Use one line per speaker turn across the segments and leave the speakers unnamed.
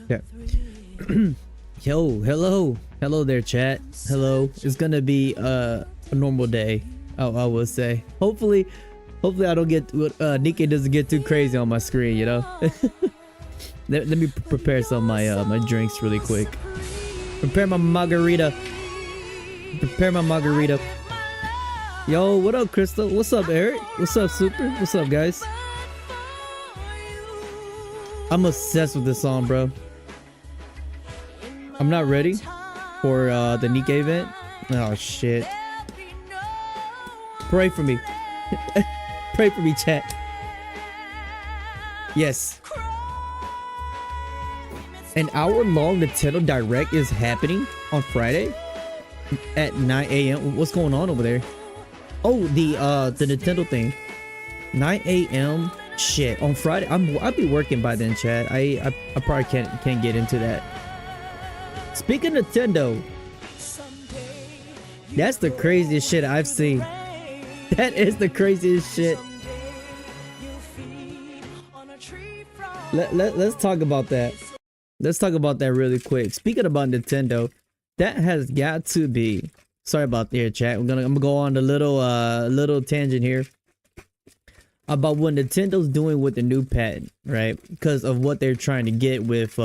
Yeah. Yo, hello there, chat. Hello. It's gonna be a normal day. I will say. Hopefully I don't get Nikke doesn't get too crazy on my screen. You know. let me prepare some of my my drinks really quick. Prepare my margarita. Yo, what up, Crystal? What's up, Eric? What's up, Super? What's up, guys? I'm obsessed with this song, bro. I'm not ready for the Nikke event. Oh shit. Pray for me. Pray for me, chat. Yes. An hour-long Nintendo Direct is happening on Friday at 9 a.m. What's going on over there? Oh, the Nintendo thing. 9 a.m. Shit. On Friday, I'll be working by then, chat. I probably can't get into that. Speaking of Nintendo, that's the craziest shit I've seen. That is the craziest shit. Let's talk about that. Let's talk about that really quick. Speaking about Nintendo, that has got to be. Sorry about the chat. I'm gonna go on a little tangent here about what Nintendo's doing with the new patent, right? Because of what they're trying to get with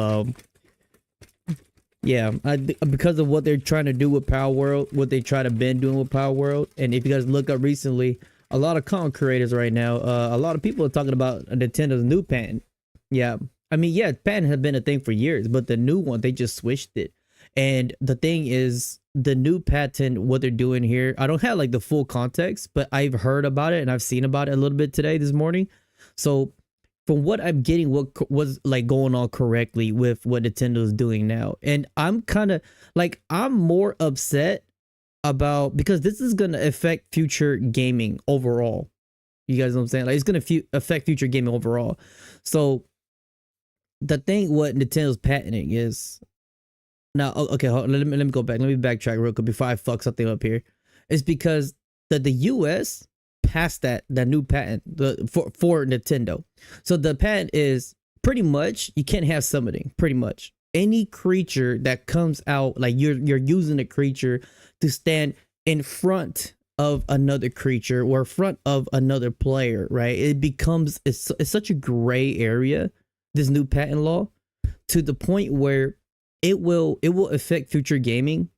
because of what they're trying to do with Power World, what they try to been doing with Power World. And if you guys look up recently, a lot of content creators right now, a lot of people are talking about Nintendo's new patent. Yeah, I mean, yeah, patent has been a thing for years, but the new one, they just switched it. And the thing is, the new patent, what they're doing here, I don't have like the full context, but I've heard about it and I've seen about it a little bit this morning. So from what I'm getting, what was like going on correctly with what Nintendo's doing now. And I'm kind of like, I'm more upset about, because this is going to affect future gaming overall. You guys know what I'm saying? Like, it's going to affect future gaming overall. So the thing, what Nintendo's patenting is, now, okay, let me go back. Let me backtrack real quick before I fuck something up here. It's because the US passed that new patent for Nintendo. So the patent is pretty much, you can't have summoning. Pretty much any creature that comes out, like you're using a creature to stand in front of another creature or front of another player, right? It becomes it's such a gray area, this new patent law, to the point where it will affect future gaming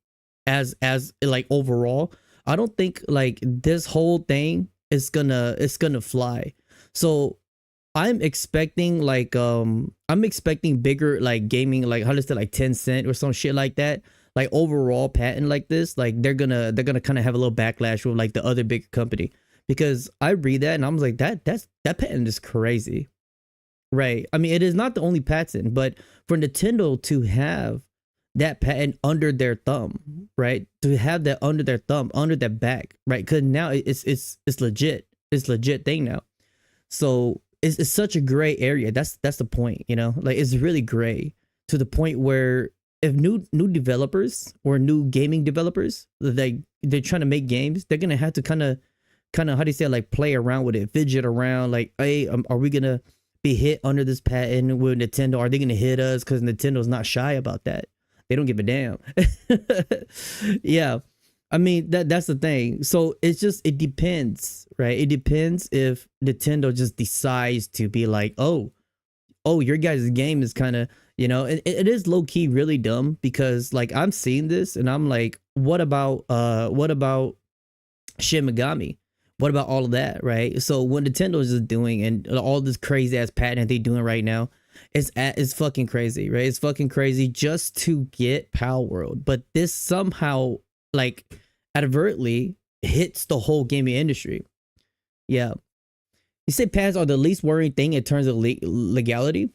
as like overall. I don't think like this whole thing is gonna fly. So I'm expecting like I'm expecting bigger like gaming, like how to say, like Tencent or some shit like that. Like overall patent like this, like they're gonna kind of have a little backlash with like the other big company, because I read that and I'm like, that patent is crazy. Right. I mean, it is not the only patent, but for Nintendo to have that patent under their thumb, right? To have that under their thumb, under their back, right? Because now it's legit. It's legit thing now. So it's such a gray area. That's the point, you know? Like, it's really gray to the point where if new developers or new gaming developers, they're trying to make games, they're gonna have to kind of how do you say, like, play around with it, fidget around, like, hey, are we gonna be hit under this patent with Nintendo? Are they gonna hit us? Because Nintendo's not shy about that. They don't give a damn. Yeah, I mean, that's the thing. So it's just, it depends, right? It depends if Nintendo just decides to be like, oh, your guys' game is kind of, you know, it is low key really dumb, because like I'm seeing this and I'm like, what about Shin Megami? What about all of that, right? So what Nintendo is just doing and all this crazy ass patent they doing right now, it's fucking crazy, right? It's fucking crazy just to get Power World. But this somehow like advertently hits the whole gaming industry. Yeah. You say patents are the least worrying thing in terms of legality.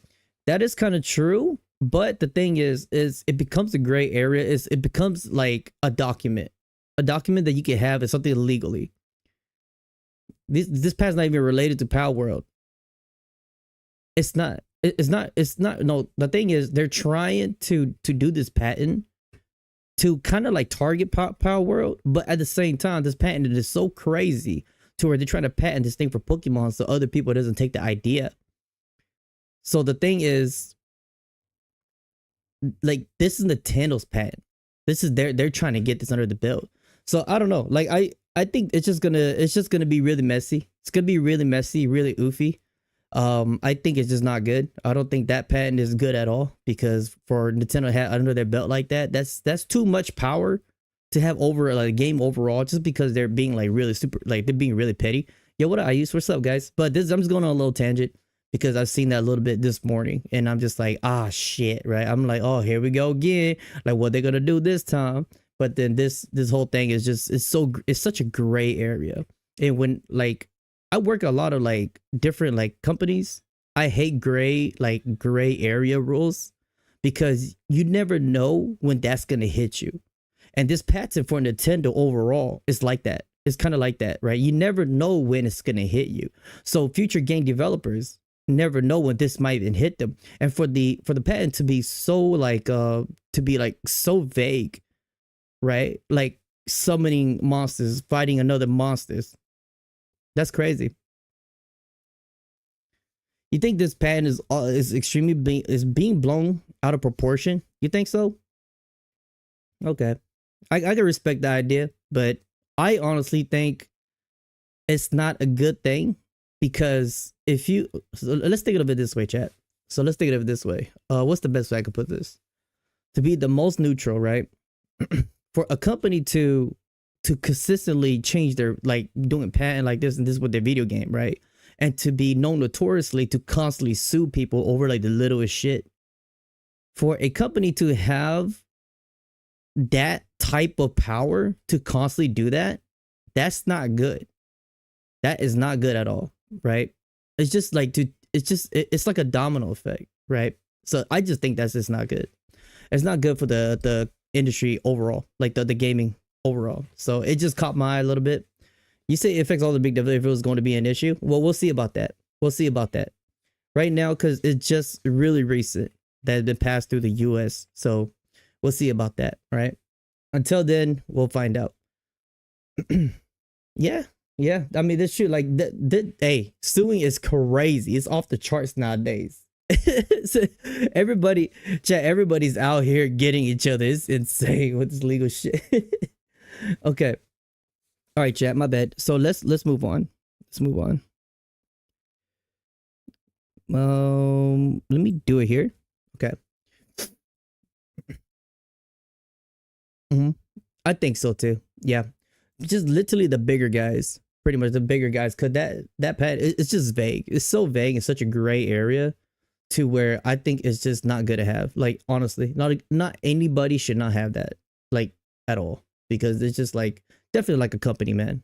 That is kind of true. But the thing is it becomes a gray area. It becomes like a document that you can have as something legally. This patent's not even related to Power World. It's not. No, the thing is, they're trying to do this patent to kind of like target Power World, but at the same time, this patent is so crazy to where they're trying to patent this thing for Pokemon so other people doesn't take the idea. So the thing is, like, this is Nintendo's patent. This is they're trying to get this under the belt. So I don't know. Like I think it's just gonna be really messy. It's gonna be really messy, really oofy. I think it's just not good. I don't think that patent is good at all, because for Nintendo to have under their belt like that, that's too much power to have over like a game overall, just because they're being like really super, like they're being really petty. Yo, what I use? What's up, guys? But this, I'm just going on a little tangent because I've seen that a little bit this morning, and I'm just like, ah, shit, right? I'm like, oh, here we go again. Like, what they gonna do this time? But then this whole thing is just, it's such a gray area. And when, like, I work a lot of like different like companies, I hate gray area rules, because you never know when that's gonna hit you. And this patent for Nintendo overall is like that. It's kind of like that, right? You never know when it's gonna hit you. So future game developers never know when this might even hit them. And for the patent to be so like so vague, right? Like summoning monsters, fighting another monsters. That's crazy. You think this patent is extremely being blown out of proportion? You think so? Okay. I can respect the idea, but I honestly think it's not a good thing, because if you, so let's think of it this way, chat. So let's think of it this way. What's the best way I could put this? To be the most neutral, right? For a company to consistently change their, like, doing patent like this and this with their video game, right? And to be known notoriously to constantly sue people over like the littlest shit. For a company to have that type of power to constantly do that, that's not good. That is not good at all, right? It's just like it's like a domino effect, right? So I just think that's just not good. It's not good for the industry overall, like the gaming overall. So it just caught my eye a little bit. You say it affects all the big developers if it was going to be an issue. Well, we'll see about that. We'll see about that. Right now, because it's just really recent that it passed through the US. So we'll see about that, right? Until then, we'll find out. Yeah. I mean, that's true. Like, hey, suing is crazy. It's off the charts nowadays. So everybody's out here getting each other. It's insane with this legal shit. Okay. All right, chat, my bad. So let's move on. Let's move on. Let me do it here. Okay. I think so too. Yeah. Just literally the bigger guys. Pretty much the bigger guys, because that pad, it's just vague. It's so vague. It's such a gray area to where I think it's just not good to have. Like, honestly, not anybody should not have that, like, at all, because it's just like definitely like a company, man.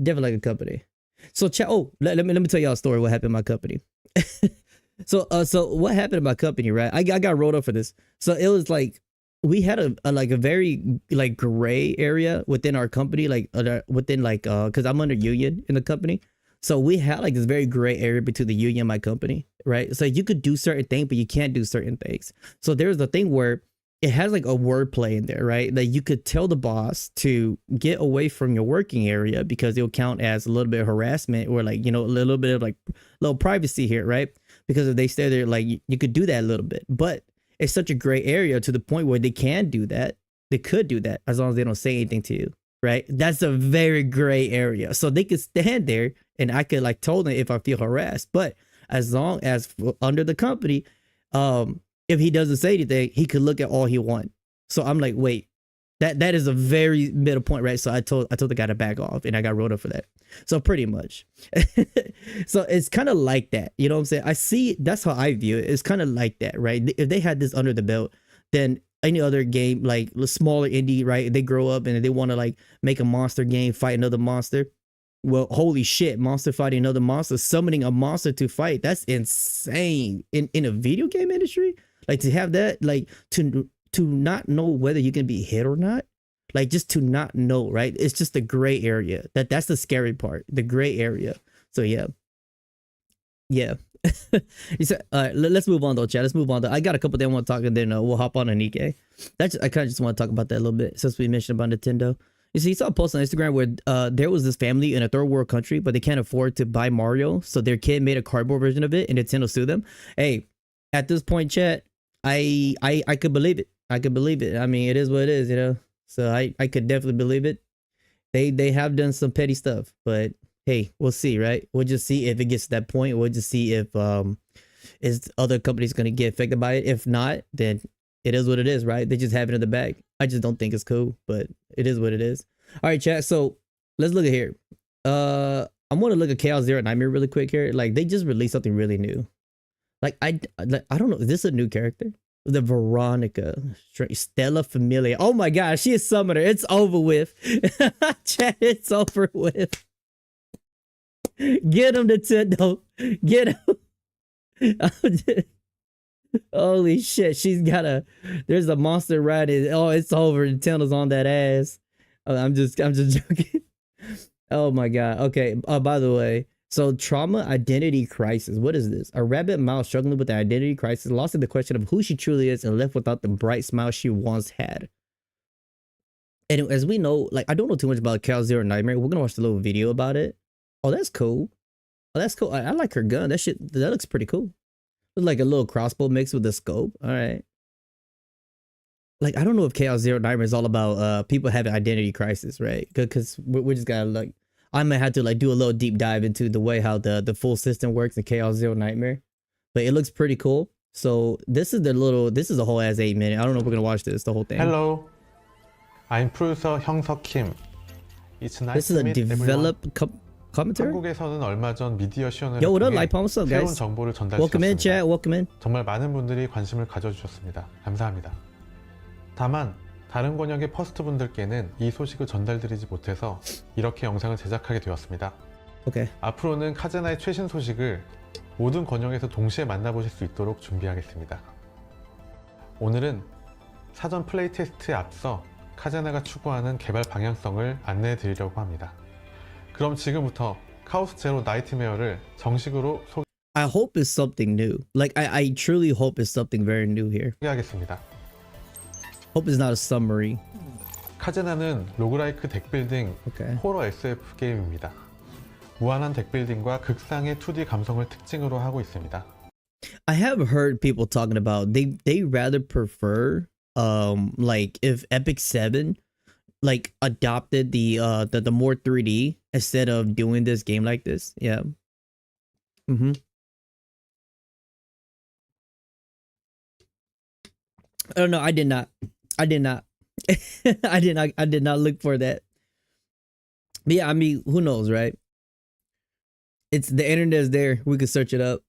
Definitely like a company. So chat. Oh, let me tell y'all a story. What happened in my company? So what happened in my company, right? I got rolled up for this. So it was like, we had a very like gray area within our company, like within like because I'm under union in the company. So we had like this very gray area between the union and my company, right? So you could do certain things, but you can't do certain things. So there's a thing where it has like a wordplay in there, right? That you could tell the boss to get away from your working area, because it'll count as a little bit of harassment, or like, you know, a little bit of like little privacy here, right? Because if they stay there, like you could do that a little bit, but it's such a gray area to the point where they can do that. They could do that as long as they don't say anything to you, right? That's a very gray area. So they could stand there and I could like tell them if I feel harassed, but as long as under the company, if he doesn't say anything, he could look at all he wants. So I'm like, wait, that is a very middle point, right? So I told the guy to back off, and I got rolled up for that. So pretty much. So it's kind of like that, you know what I'm saying? I see, that's how I view it. It's kind of like that, right? If they had this under the belt, then any other game, like the smaller indie, right? They grow up and they want to like make a monster game, fight another monster. Well, holy shit, monster fighting another monster, summoning a monster to fight. That's insane in a video game industry. Like to have that, like to not know whether you can be hit or not. Like just to not know, right? It's just the gray area. That's the scary part, the gray area. So yeah. You said, all right, let's move on though, chat. Let's move on though. I got a couple things I want to talk, and then we'll hop on a Nikke. I kind of just want to talk about that a little bit since we mentioned about Nintendo. You see, you saw a post on Instagram where there was this family in a third world country, but they can't afford to buy Mario, so their kid made a cardboard version of it, and Nintendo sued them. Hey, at this point, chat, I could believe it. I could believe it. I mean, it is what it is, you know. So I could definitely believe it. They have done some petty stuff, but hey, we'll see, right? We'll just see if it gets to that point. We'll just see if is other companies gonna get affected by it. If not, then it is what it is, right? They just have it in the bag. I just don't think it's cool, but it is what it is. All right, chat. So let's look at here. I'm gonna look at Chaos Zero Nightmare really quick here. Like they just released something really new. Like I don't know. Is this a new character? The Veronica Stella Familia. Oh my gosh, she is summoner. It's over with. Chat, it's over with. Get him, Nintendo. Get him. Holy shit, she's got a. There's a monster riding. Oh, it's over. Nintendo's on that ass. I'm just joking. Oh my god. Okay. By the way, so trauma identity crisis. What is this? A rabbit mouse struggling with the identity crisis, lost in the question of who she truly is, and left without the bright smile she once had. And as we know, like I don't know too much about Chaos Zero Nightmare. We're gonna watch the little video about it. Oh, that's cool. Oh, that's cool. I like her gun. That looks pretty cool. Looks like a little crossbow mixed with a scope. All right. Like I don't know if Chaos Zero Nightmare is all about people having identity crisis, right? Because we're just gotta like I might have to like do a little deep dive into the way how the full system works in Chaos Zero Nightmare. But it looks pretty cool. So this is a whole ass 8 minute. I don't know if we're gonna watch this the whole thing.
Hello, I'm producer 형석 Kim. It's nice
This is
to
a
meet
developed commentary.
한국에서는 얼마 전 미디어 시연을
Yo, what up,
통해
Light Palm? What's up,
새로운
guys?
정보를
Welcome in,
전달주셨습니다.
chat. Welcome in.
정말 많은 분들이 관심을 가져주셨습니다. 감사합니다. 다만 다른 권역의 퍼스트 분들께는 이 소식을 전달드리지 못해서 이렇게 영상을 제작하게 되었습니다.
Okay.
앞으로는 카제나의 최신 소식을 모든 권역에서 동시에 만나보실 수 있도록 준비하겠습니다. 오늘은 사전 플레이 테스트에 앞서 카제나가 추구하는 개발 방향성을 안내해 드리려고 합니다. 그럼 지금부터 카오스 제로 나이트메어를 정식으로
I hope it's something new. Like I truly hope it's something very new here.
소개하겠습니다.
Hope it's not a summary.
카제나는 로그라이크 덱빌딩
Okay.
호러 SF 게임입니다. 무한한 덱빌딩과 극상의 2D 감성을 특징으로 하고 있습니다.
I have heard people talking about they rather prefer like if Epic 7 like adopted the more 3D instead of doing this game like this. Yeah. Oh no, I did not. I did not. I did not look for that. But yeah, I mean, who knows, right? It's the internet is there. We could search it up.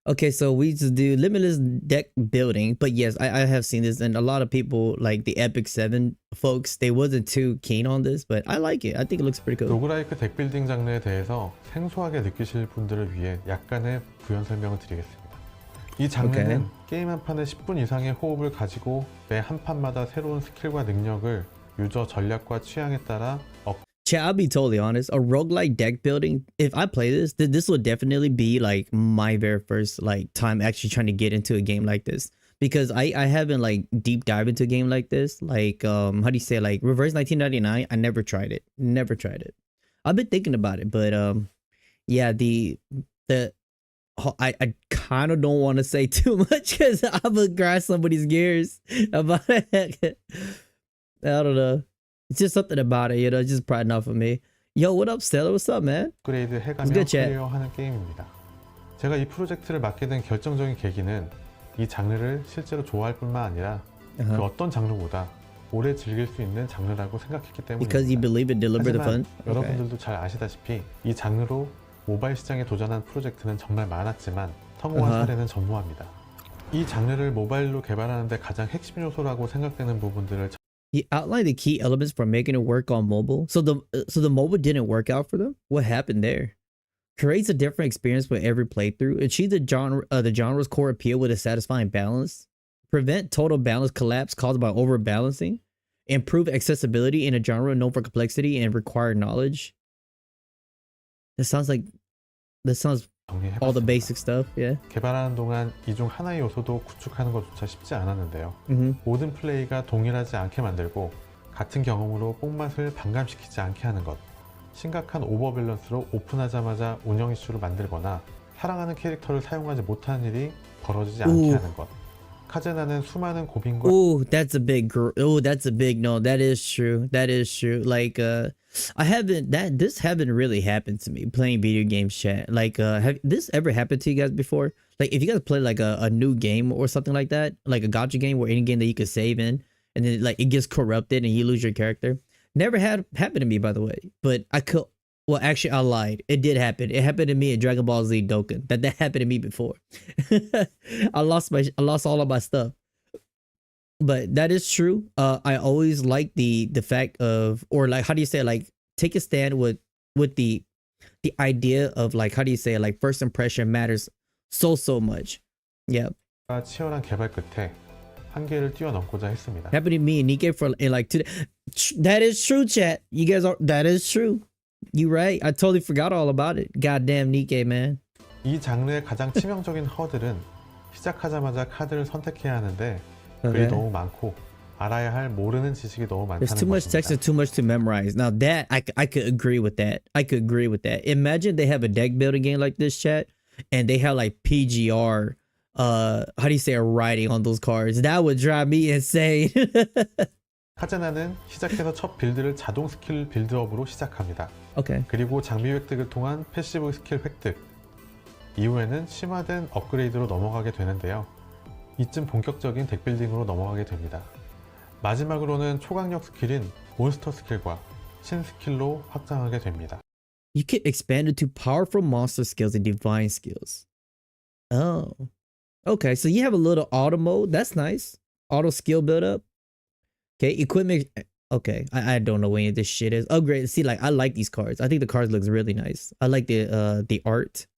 Okay, so we just do limitless deck building. But yes, I have seen this, and a lot of people like the Epic 7 folks, they wasn't too keen on this, but I like it. I think it looks pretty cool.
로그라이크 덱빌딩 장르에 대해서 생소하게 느끼실 분들을 위해 약간의 부연 설명을 드리겠습니다. 이 장르는
Okay.
게임 한 판에 10분 이상의 호흡을 가지고 매 한 판마다 새로운 스킬과 능력을 유저 전략과 취향에 따라
Chat, I'll be totally honest. A roguelike deck building, if I play this, this will definitely be like my very first like time actually trying to get into a game like this. Because I haven't like deep dive into a game like this. Like how do you say, like Reverse 1999? I never tried it. Never tried it. I've been thinking about it, but yeah, I kind of don't want to say too much because I'm gonna grind somebody's gears about it. I don't know. It's just something about it, you know, it's just pride enough for me. Yo, what up, Stella? What's up, man?
업그레이드 해가며 플레이어하는 게임입니다. 제가 이 프로젝트를 맡게 된 결정적인 계기는 이 장르를 실제로 좋아할 뿐만 아니라 그 어떤 장르보다 오래 즐길 수 있는 장르라고 생각했기 때문입니다.
Because you believe it deliver the fun?
하지만 여러분들도 잘 아시다시피 이 장르로 모바일 시장에 도전한 프로젝트는 정말 많았지만 성공한 사례는 전무합니다. 이 장르를 모바일로 개발하는 데 가장 핵심 요소라고 생각되는 부분들을
He outlined the key elements for making it work on mobile. So the mobile didn't work out for them? What happened there? Creates a different experience with every playthrough. Achieve the genre's core appeal with a satisfying balance. Prevent total balance collapse caused by overbalancing. Improve accessibility in a genre known for complexity and required knowledge. This sounds all the basic stuff, yeah.
개발하는 동안 이 중 하나의 요소도 구축하는 것조차 쉽지 않았는데요. 모든 플레이가 동일하지 않게 만들고 같은 경험으로 뽕맛을 반감시키지 않게 하는 것, 심각한 오버밸런스로 오픈하자마자 운영 이슈를 만들거나 사랑하는 캐릭터를 사용하지 못하는 일이 벌어지지 않게 하는 것. 카제나는 수많은 고민과
Oh, that's a big that's a big no. That is true. That is true. Like this haven't really happened to me playing video games chat. Like have this ever happened to you guys before? Like if you guys play like a new game or something like that, like a gacha game or any game that you could save in and then like it gets corrupted and you lose your character. Never had happened to me, by the way. But I could, well, actually I lied. It did happen. It happened to me in Dragon Ball Z Dokkan. That happened to me before. I lost all of my stuff. But that is true. I always like the fact of, or like, how do you say it? Like take a stand with the idea of like, how do you say it? Like first impression matters so much. Yeah.
치열한 개발 끝에 한계를 뛰어넘고자 했습니다.
Happened to me and Nikke for in like today. That is true, chat. You guys are, that is true. You right. I totally forgot all about it. Goddamn Nikke, man.
이 장르의 가장 치명적인 허들은 시작하자마자 카드를 선택해야 하는데 글이 너무 많고 알아야 할 모르는 지식이 너무 많다는
There's too much text and too much to memorize. Now that I could agree with that. I could agree with that. Imagine they have a deck building game like this, chat, and they have like PGR how do you say a writing on those cards. That would drive me insane.
카제나는 시작해서 첫 빌드를 자동 스킬 빌드업으로 시작합니다.
Okay.
그리고 장비 획득을 통한 패시브 스킬 획득, 이후에는 심화된 업그레이드로 넘어가게 되는데요. 이쯤 본격적인 덱 빌딩으로 넘어가게 됩니다. 마지막으로는 초강력 스킬인 몬스터 스킬과 신 스킬로 확장하게 됩니다.
You can expand it to powerful monster skills and divine skills. Oh. Okay, so you have a little auto mode. That's nice. Auto skill build up. Okay, equipment. Okay, I don't know what any of this shit is. Upgrade. See, like I like these cards. I think the cards looks really nice. I like the art.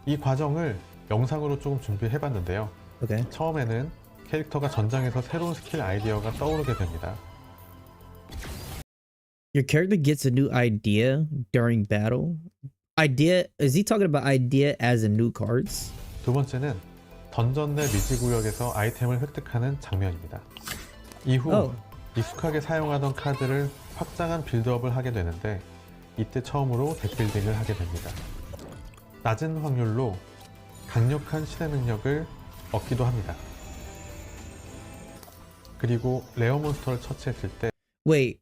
이 과정을 영상으로 조금 준비해봤는데요.
Okay.
처음에는 캐릭터가 전장에서 새로운 스킬 아이디어가 떠오르게 됩니다.
Your character gets a new idea during battle. Idea, is he talking about idea as in new cards?
두 번째는 던전 내 미지 구역에서 아이템을 획득하는 장면입니다. 이후 익숙하게 사용하던 카드를 확장한 빌드업을 하게 되는데 이때 처음으로 덱 빌딩을 하게 됩니다. 낮은 확률로 강력한 신의 능력을 얻기도 합니다. 그리고 레어 몬스터를 처치했을 때
Wait,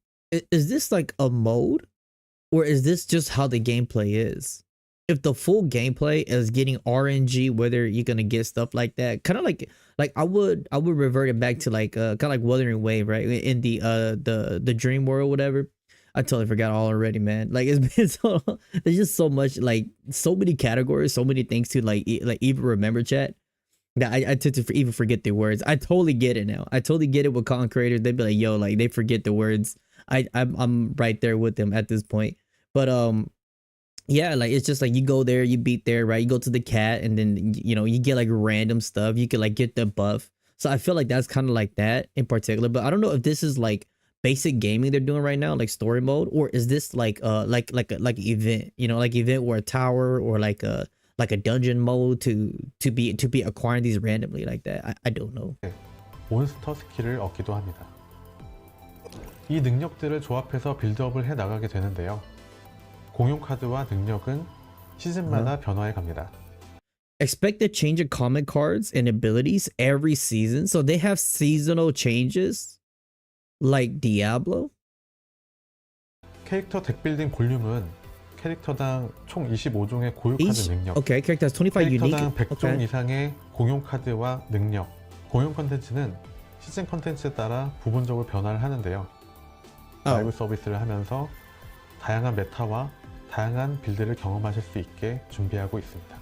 is this like a mode? Or is this just how the gameplay is? If the full gameplay is getting RNG, whether you're gonna get stuff like that, kind of like I would revert it back to like kind of like Wuthering Wave, right? In the dream world, whatever. I totally forgot all already, man. Like it's been so, there's just so much, like so many categories, so many things to like even remember, chat, that I tend to even forget the words. I totally get it now. I totally get it with content creators. They'd be like, yo, like they forget the words. I'm right there with them at this point. But yeah, like it's just like you go there, you beat there, right? You go to the cat, and then you know you get like random stuff. You can like get the buff. So I feel like that's kind of like that in particular. But I don't know if this is like basic gaming they're doing right now, like story mode, or is this like like an event, you know, like event or a tower or like a dungeon mode to be acquiring these randomly like that. I don't know.
몬스터 스킬을 얻기도 합니다. 이 능력들을 조합해서 빌드업을 해 나가게 되는데요. 공용 카드와 능력은 시즌마다 변화해 갑니다.
Expect the change of common cards and abilities every season. So they have seasonal changes like Diablo.
캐릭터 덱빌딩 볼륨은 캐릭터당 총 25종의 고유 카드 능력,
Okay, character has 25 unique.
캐릭터당 100종
Okay.
이상의 공용 카드와 능력. 공용 컨텐츠는 시즌 컨텐츠에 따라 부분적으로 변화를 하는데요. 라이브 서비스를 하면서 다양한 메타와 다양한 빌드를 경험하실 수 있게 준비하고 있습니다.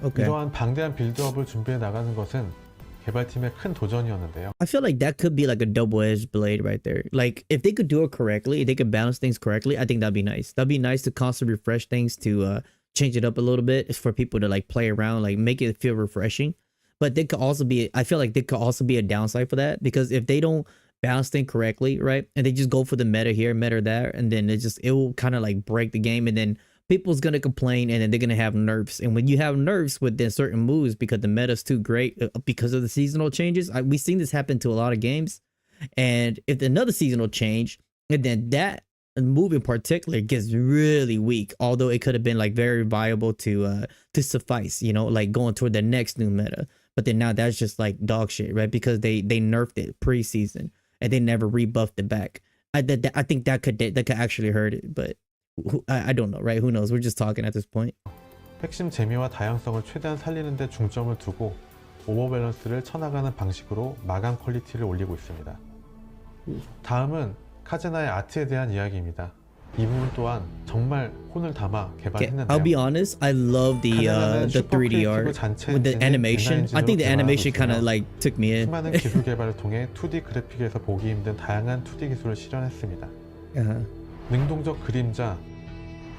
Okay.
이러한 방대한 빌드업을 준비해 나가는 것은 개발팀의 큰 도전이었는데요.
I feel like that could be like a double-edged blade right there. Like if they could do it correctly, if they could balance things correctly, I think that'd be nice. That'd be nice to constantly refresh things, to change it up a little bit. It's for people to like play around, like make it feel refreshing. But there could also be, I feel like there could also be a downside for that, because if they don't balance things correctly, right, and they just go for the meta here, meta there, and then it will kind of like break the game, and then people's gonna complain, and then they're gonna have nerfs. And when you have nerfs with then certain moves because the meta's too great because of the seasonal changes, we've seen this happen to a lot of games. And if another season will change, and then that move in particular gets really weak, although it could have been like very viable to suffice, you know, like going toward the next new meta. But then now that's just like dog shit, right? Because they nerfed it preseason and they never rebuffed it back. I think that could actually hurt it, but I don't know, right? Who knows? We're just talking at this point.
핵심 재미와 다양성을 최대한 살리는 데 중점을 두고 오버밸런스를 쳐나가는 방식으로 마감 퀄리티를 올리고 있습니다. 다음은 카제나의 아트에 대한 이야기입니다. 이 부분 또한 정말 혼을 담아 개발했는데요.
I'll be honest, I love the 3D art with the animation. I think the animation kind of like took me in.
수많은 기술 개발을 통해 2D 그래픽에서 보기 힘든 다양한 2D 기술을 실현했습니다. 능동적 그림자,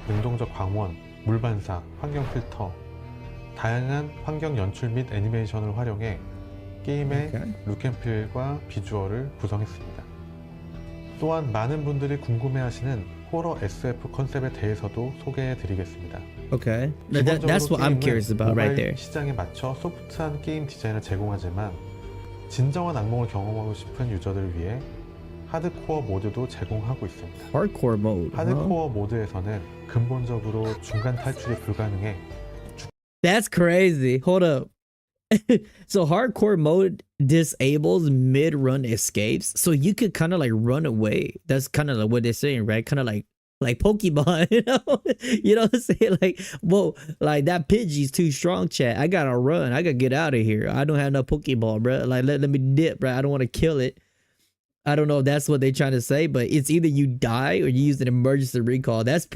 능동적 광원, 물 반사, 환경 필터, 다양한 환경 연출 및 애니메이션을 활용해 게임의 룩앤필과 비주얼을 구성했습니다. 또한 많은 분들이 궁금해하시는 호러 SF 컨셉에 대해서도 소개해드리겠습니다.
Okay, that's what I'm curious about right there.
시장에 맞춰 소프트한 게임 디자인을 제공하지만 진정한 악몽을 경험하고 싶은 유저들을 위해 하드코어 모드도 제공하고 있습니다.
Hardcore mode.
하드코어 모드에서는 근본적으로 중간 탈출이 불가능해.
That's crazy. Hold up. So hardcore mode disables mid-run escapes, so you could kind of like run away. That's kind of like what they're saying, right? Kind of like Pokemon, you know? You know what I'm saying? Like, whoa, like that Pidgey's too strong, chat. I gotta run. I gotta get out of here. I don't have enough Pokeball, bro. Like, let me dip, bro. I don't want to kill it. I don't know if that's what they're trying to say, but it's either you die or you use an emergency recall. That's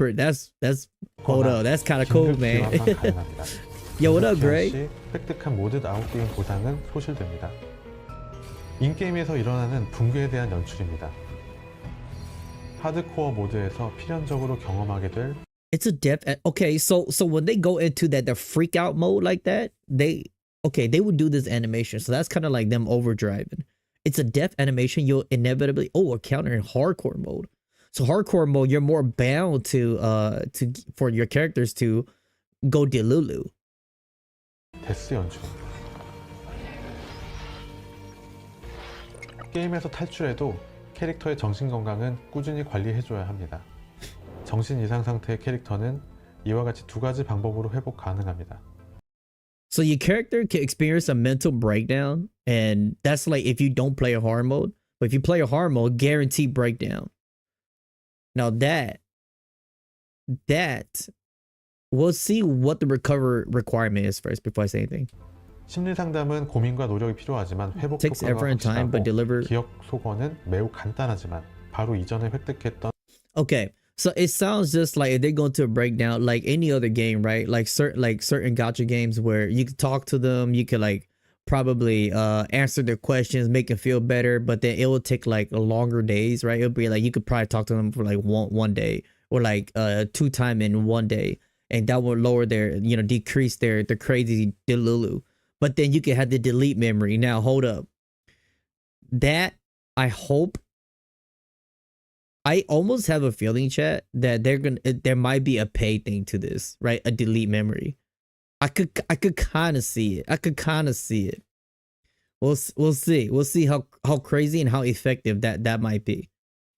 hold up. That's kind of cool, man. Yo, what up, Gray?
획득한 모든 아웃게임 보상은 소실됩니다. 인게임에서 일어나는 붕괴에 대한 연출입니다. 하드코어 모드에서 필연적으로 경험하게 될
It's a depth. Okay, so when they go into the freak out mode like that, they would do this animation. So that's kind of like them overdriving. It's a depth animation. You'll inevitably encounter in hardcore mode. So hardcore mode, you're more bound to for your characters to go delulu.
데스 연출입니다. 게임에서 탈출해도 캐릭터의 정신 건강은 꾸준히 관리해줘야 합니다. 정신 이상 상태의 캐릭터는 이와 같이 두 가지 방법으로 회복 가능합니다.
So your character can experience a mental breakdown, and that's like if you don't play a hard mode. But if you play a hard mode, guaranteed breakdown. Now that we'll see what the recover requirement is first before I say anything.
심리 상담은 고민과 노력이 필요하지만 회복
Takes effort
효과가
and time, but deliver.
기억 속어는 매우 간단하지만 바로 이전에 획득했던.
Okay, so it sounds just like if they're going to a breakdown like any other game, right? Like certain gacha games where you can talk to them, you could like probably answer their questions, make them feel better, but then it will take like longer days, right? It'll be like you could probably talk to them for like one day or like 2 times in 1 day, and that will lower their, you know, decrease their crazy delulu. But then you can have the delete memory. Now hold up, that I hope. I almost have a feeling, chat, that there might be a pay thing to this, right? A delete memory. I could kind of see it. We'll see. We'll see how crazy and how effective that might be.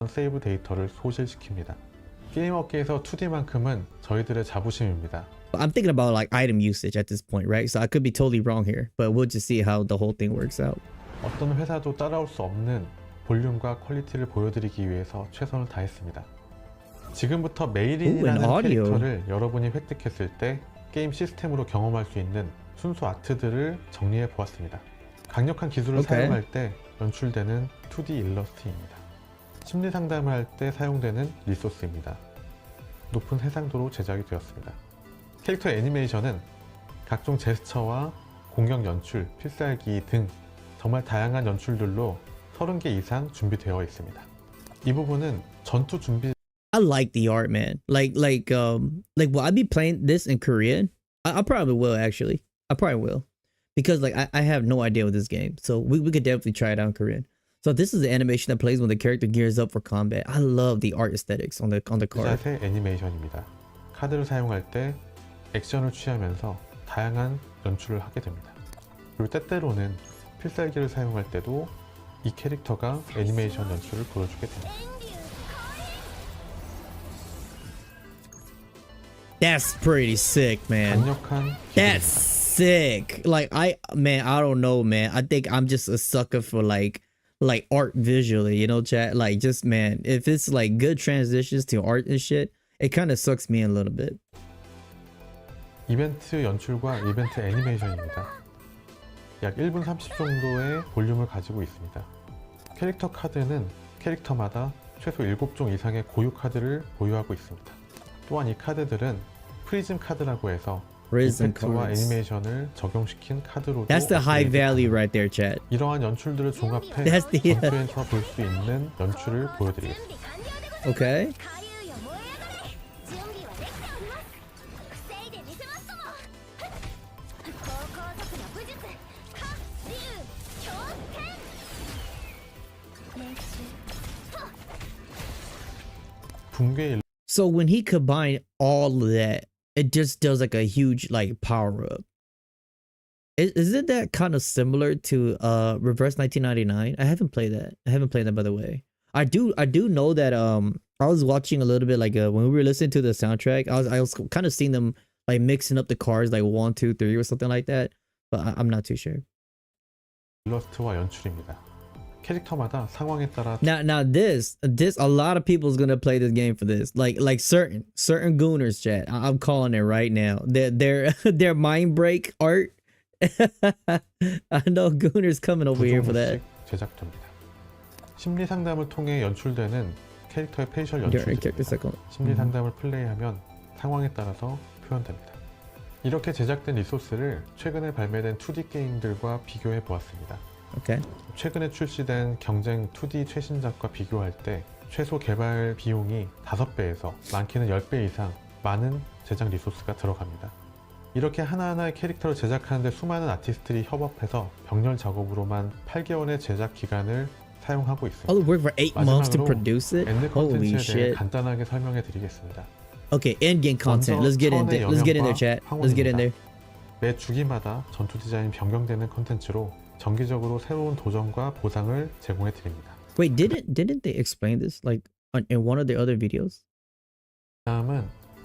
세이브 데이터를 소실시킵니다. 게임 업계에서 2D만큼은 저희들의 자부심입니다.
I'm thinking about like item usage at this point, right? So I could be totally wrong here, but we'll just see how the whole thing works out.
어떤 회사도 따라올 수 없는 볼륨과 퀄리티를 보여드리기 위해서 최선을 다했습니다. 지금부터 메이린이라는 캐릭터를 여러분이 획득했을 때 게임 시스템으로 경험할 수 있는 순수 아트들을 정리해 보았습니다. 강력한 기술을 사용할 때 연출되는 2D 일러스트입니다. 심리 상담을 할 때 사용되는 리소스입니다. 높은 해상도로 제작이 되었습니다. 캐릭터 애니메이션은 각종 제스처와 공격 연출, 필살기 등 정말 다양한 연출들로 30개 이상 준비되어 있습니다. 이 부분은 전투 준비.
I like the art, man. Like will I be playing this in Korean? I probably will, actually. I probably will, because like I have no idea with this game, so we could definitely try it out in Korean. So this is the animation that plays when the character gears up for combat. I love the art aesthetics on the card.
자세 애니메이션입니다. 카드를 사용할 때 액션을 취하면서 다양한 연출을 하게 됩니다. 그리고 때때로는 필살기를 사용할 때도 이 캐릭터가 애니메이션 연출을 보여주게 됩니다.
That's pretty sick, man.
강력한
That's
기술입니다.
sick. Like I don't know, man. I think I'm just a sucker for like art visually, you know, chat. Like just man, if it's like good transitions to art and shit, it kind of sucks me in a little bit.
이벤트 연출과 이벤트 애니메이션입니다. 약 1분 30 정도의 볼륨을 가지고 있습니다. 캐릭터 카드는 캐릭터마다 최소 7종 이상의 고유 카드를 보유하고 있습니다. 또한 이 카드들은 프리즘 카드라고 해서
Prism
이펙트와
cards.
애니메이션을 적용시킨 카드로도
That's the high
업그레이드
value
가능합니다.
right there, chat.
이러한 연출들을 종합해
That's the-
전투에서 볼 수 있는 연출을 보여드리겠습니다.
Okay.
붕괴
So when he combined all of that, it just does like a huge like power up. Isn't that kind of similar to Reverse 1999? I haven't played that. I haven't played that, by the way. I do know that I was watching a little bit like when we were listening to the soundtrack. I was kind of seeing them like mixing up the cards like 1, 2, 3 or something like that. But I'm not too sure.
일러스트와 연출입니다. 캐릭터마다 상황에 따라
Now this a lot of people is gonna play this game for this. Like certain gooners, chat. I'm calling it right now. Their mind break art. I know gooners coming over here for that.
제작됩니다. 심리 상담을 통해 연출되는 캐릭터의 페이셜
Character
연출입니다.
cycle.
심리 상담을 플레이하면 상황에 따라서 표현됩니다. 이렇게 제작된 리소스를 최근에 발매된 2D 게임들과 비교해 보았습니다.
Okay.
최근에 출시된 경쟁 2D 최신작과 비교할 때 최소 개발 비용이 5배에서 많게는 10배 이상 많은 제작 리소스가 들어갑니다. 이렇게 하나하나의 캐릭터를 제작하는데 수많은 아티스트들이 협업해서 병렬 작업으로만 8개월의 제작 기간을 사용하고 있습니다.
All the work for 8 months to
마지막으로
produce it?
엔드
Holy
컨텐츠에 대해
shit.
간단하게 설명해 드리겠습니다.
Okay, end-game content.
먼저
Let's get in there.
차원의
Let's get in there,
영역과
chat. Let's get in there.
매 주기마다 전투 디자인이 변경되는 컨텐츠로 정기적으로 새로운 도전과 보상을 제공해 드립니다.
Wait, didn't they explain this like in one of the other videos?
다음은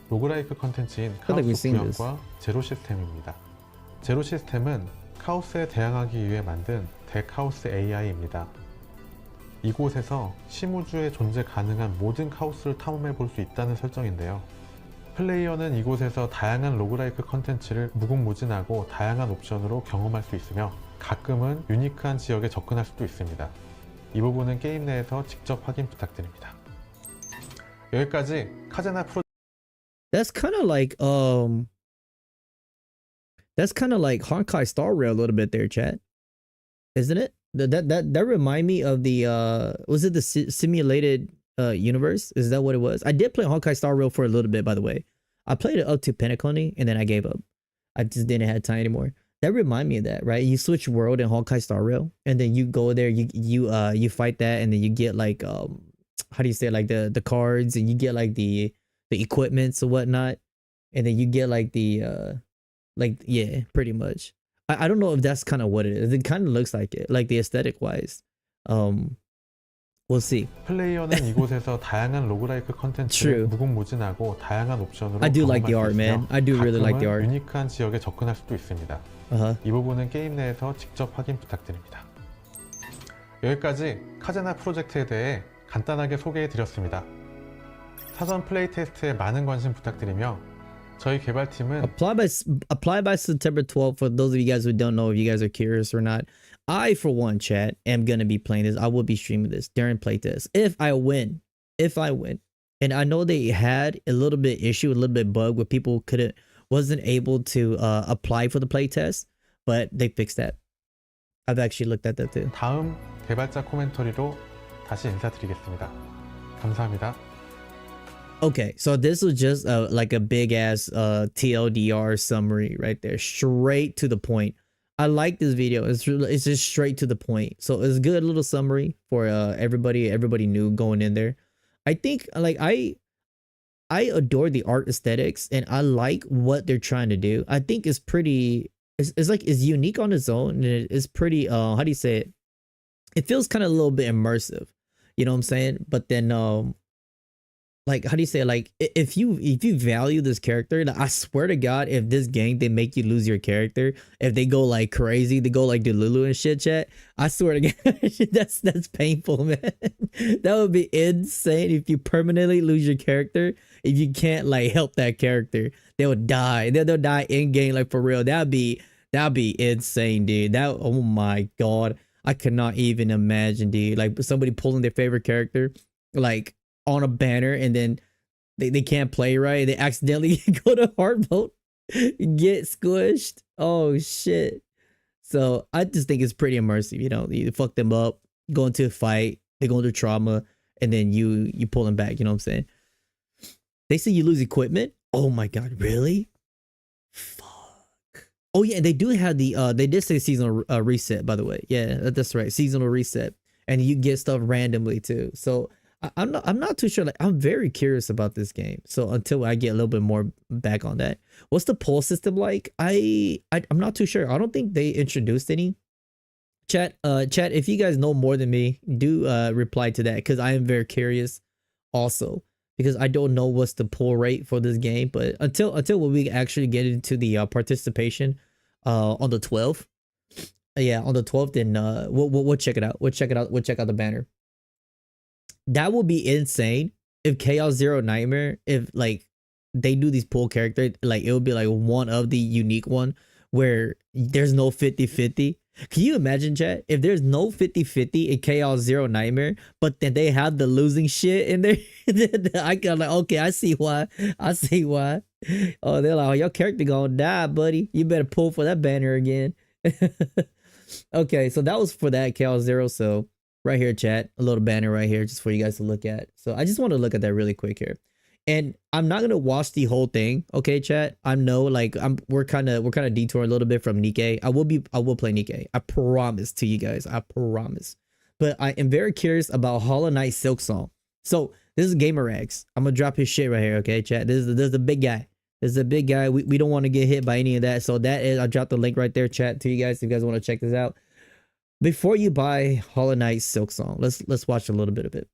로그라이크 컨텐츠인
feel like we've
카오스
seen
구현과 제로 시스템입니다. 제로 시스템은 카오스에 대항하기 위해 만든 대카오스 AI입니다. 이곳에서 심우주에 존재 가능한 모든 카오스를 탐험해 볼 수 있다는 설정인데요. 플레이어는 이곳에서 다양한 로그라이크 컨텐츠를 무궁무진하고 다양한 옵션으로 경험할 수 있으며 가끔은 유니크한 지역에 접근할 수도 있습니다. 이 부분은 게임 내에서 직접 확인 부탁드립니다. 여기까지 카제나 프로
That's kind of like Honkai Star Rail a little bit there, chat. Isn't it? That remind me of the was it the simulated universe? Is that what it was? I did play Honkai Star Rail for a little bit, by the way. I played it up to Pentacony and then I gave up. I just didn't have time anymore. That remind me of that, right? You switch world in Honkai Star Rail and then you go there, you fight that, and then you get like how do you say it? Like the cards, and you get like the equipments or whatnot, and then you get like the like yeah, pretty much. I don't know if that's kind of what it is. It kind of looks like it, like the aesthetic wise. We'll see.
플레이어는 이곳에서 다양한 로그라이크 컨텐츠를
True.
무궁무진하고 다양한 옵션으로
I do like
경험할
the
수
art,
있으며
man. I do really like the
가끔은
art.
유니크한 지역에 접근할 수도 있습니다.
Uh-huh.
이 부분은 게임 내에서 직접 확인 부탁드립니다. 여기까지 카제나 프로젝트에 대해 간단하게 소개해 드렸습니다. 사전 플레이 테스트에 많은 관심 부탁드리며 저희 개발팀은
Apply by September 12th for those of you guys who don't know if you guys are curious or not. I, for one, chat, am gonna be playing this. I will be streaming this during playtest if I win. And I know they had a little bit issue, a little bit bug where people wasn't able to apply for the playtest, but they fixed that. I've actually looked at that too.
다음 개발자 코멘터리로 다시 인사드리겠습니다. 감사합니다.
Okay, so this was just like a big ass TLDR summary right there, straight to the point. I like this video. It's just straight to the point. So it's a good little summary for everybody new going in there. I think like I adore the art aesthetics and I like what they're trying to do. I think it's pretty it's like it's unique on its own and it's pretty how do you say it? it feels kind of a little bit immersive. You know what I'm saying? But then like, how do you say it? Like, if you value this character, like, I swear to God, if this game they make you lose your character, if they go like crazy, they go like Delulu and shit, chat, I swear to God, that's painful, man. That would be insane if you permanently lose your character. If you can't like help that character, they would die. They'll die in game, like for real. That'd be insane, dude. That, oh my God, I cannot even imagine, dude. Like somebody pulling their favorite character, like on a banner, and then they can't play right. They accidentally go to hard mode, get squished. Oh shit. So I just think it's pretty immersive. You know, you fuck them up, go into a fight, they go into trauma, and then you pull them back. You know what I'm saying? They say you lose equipment. Oh my God, really? Fuck. Oh yeah, they do have the they did say seasonal reset, by the way. Yeah, that's right, seasonal reset, and you get stuff randomly too. So I'm not too sure. Like, I'm very curious about this game. So until I get a little bit more back on that, what's the pull system like? I'm not too sure. I don't think they introduced any. Chat, if you guys know more than me, do reply to that, because I am very curious also, because I don't know what's the pull rate for this game. But until we actually get into the participation on the 12th, yeah, on the 12th, then we'll check it out. We'll check out the banner. That will be insane if Chaos Zero Nightmare, if like they do these pull characters, like it would be like one of the unique one where there's no 50-50. Can you imagine, chat, if there's no 50-50 in Chaos Zero Nightmare, but then they have the losing shit in there? I got like, okay, I see why. Oh, they're like, oh, your character gonna die, buddy. You better pull for that banner again. Okay, so that was for that Chaos Zero. So right here, chat, a little banner right here just for you guys to look at. So I just want to look at that really quick here. And I'm not gonna watch the whole thing, okay, chat? I know, like, we're kind of detouring a little bit from Nikke. I will play Nikke. I promise to you guys. I promise. But I am very curious about Hollow Knight Silk Song. So this is Gamer Rags. I'm gonna drop his shit right here, okay, chat? This is the big guy. This is a big guy. We don't want to get hit by any of that. So that is, I dropped the link right there, chat, to you guys if you guys want to check this out. Before you buy Hollow Knight Silk Song, let's watch a little bit of it.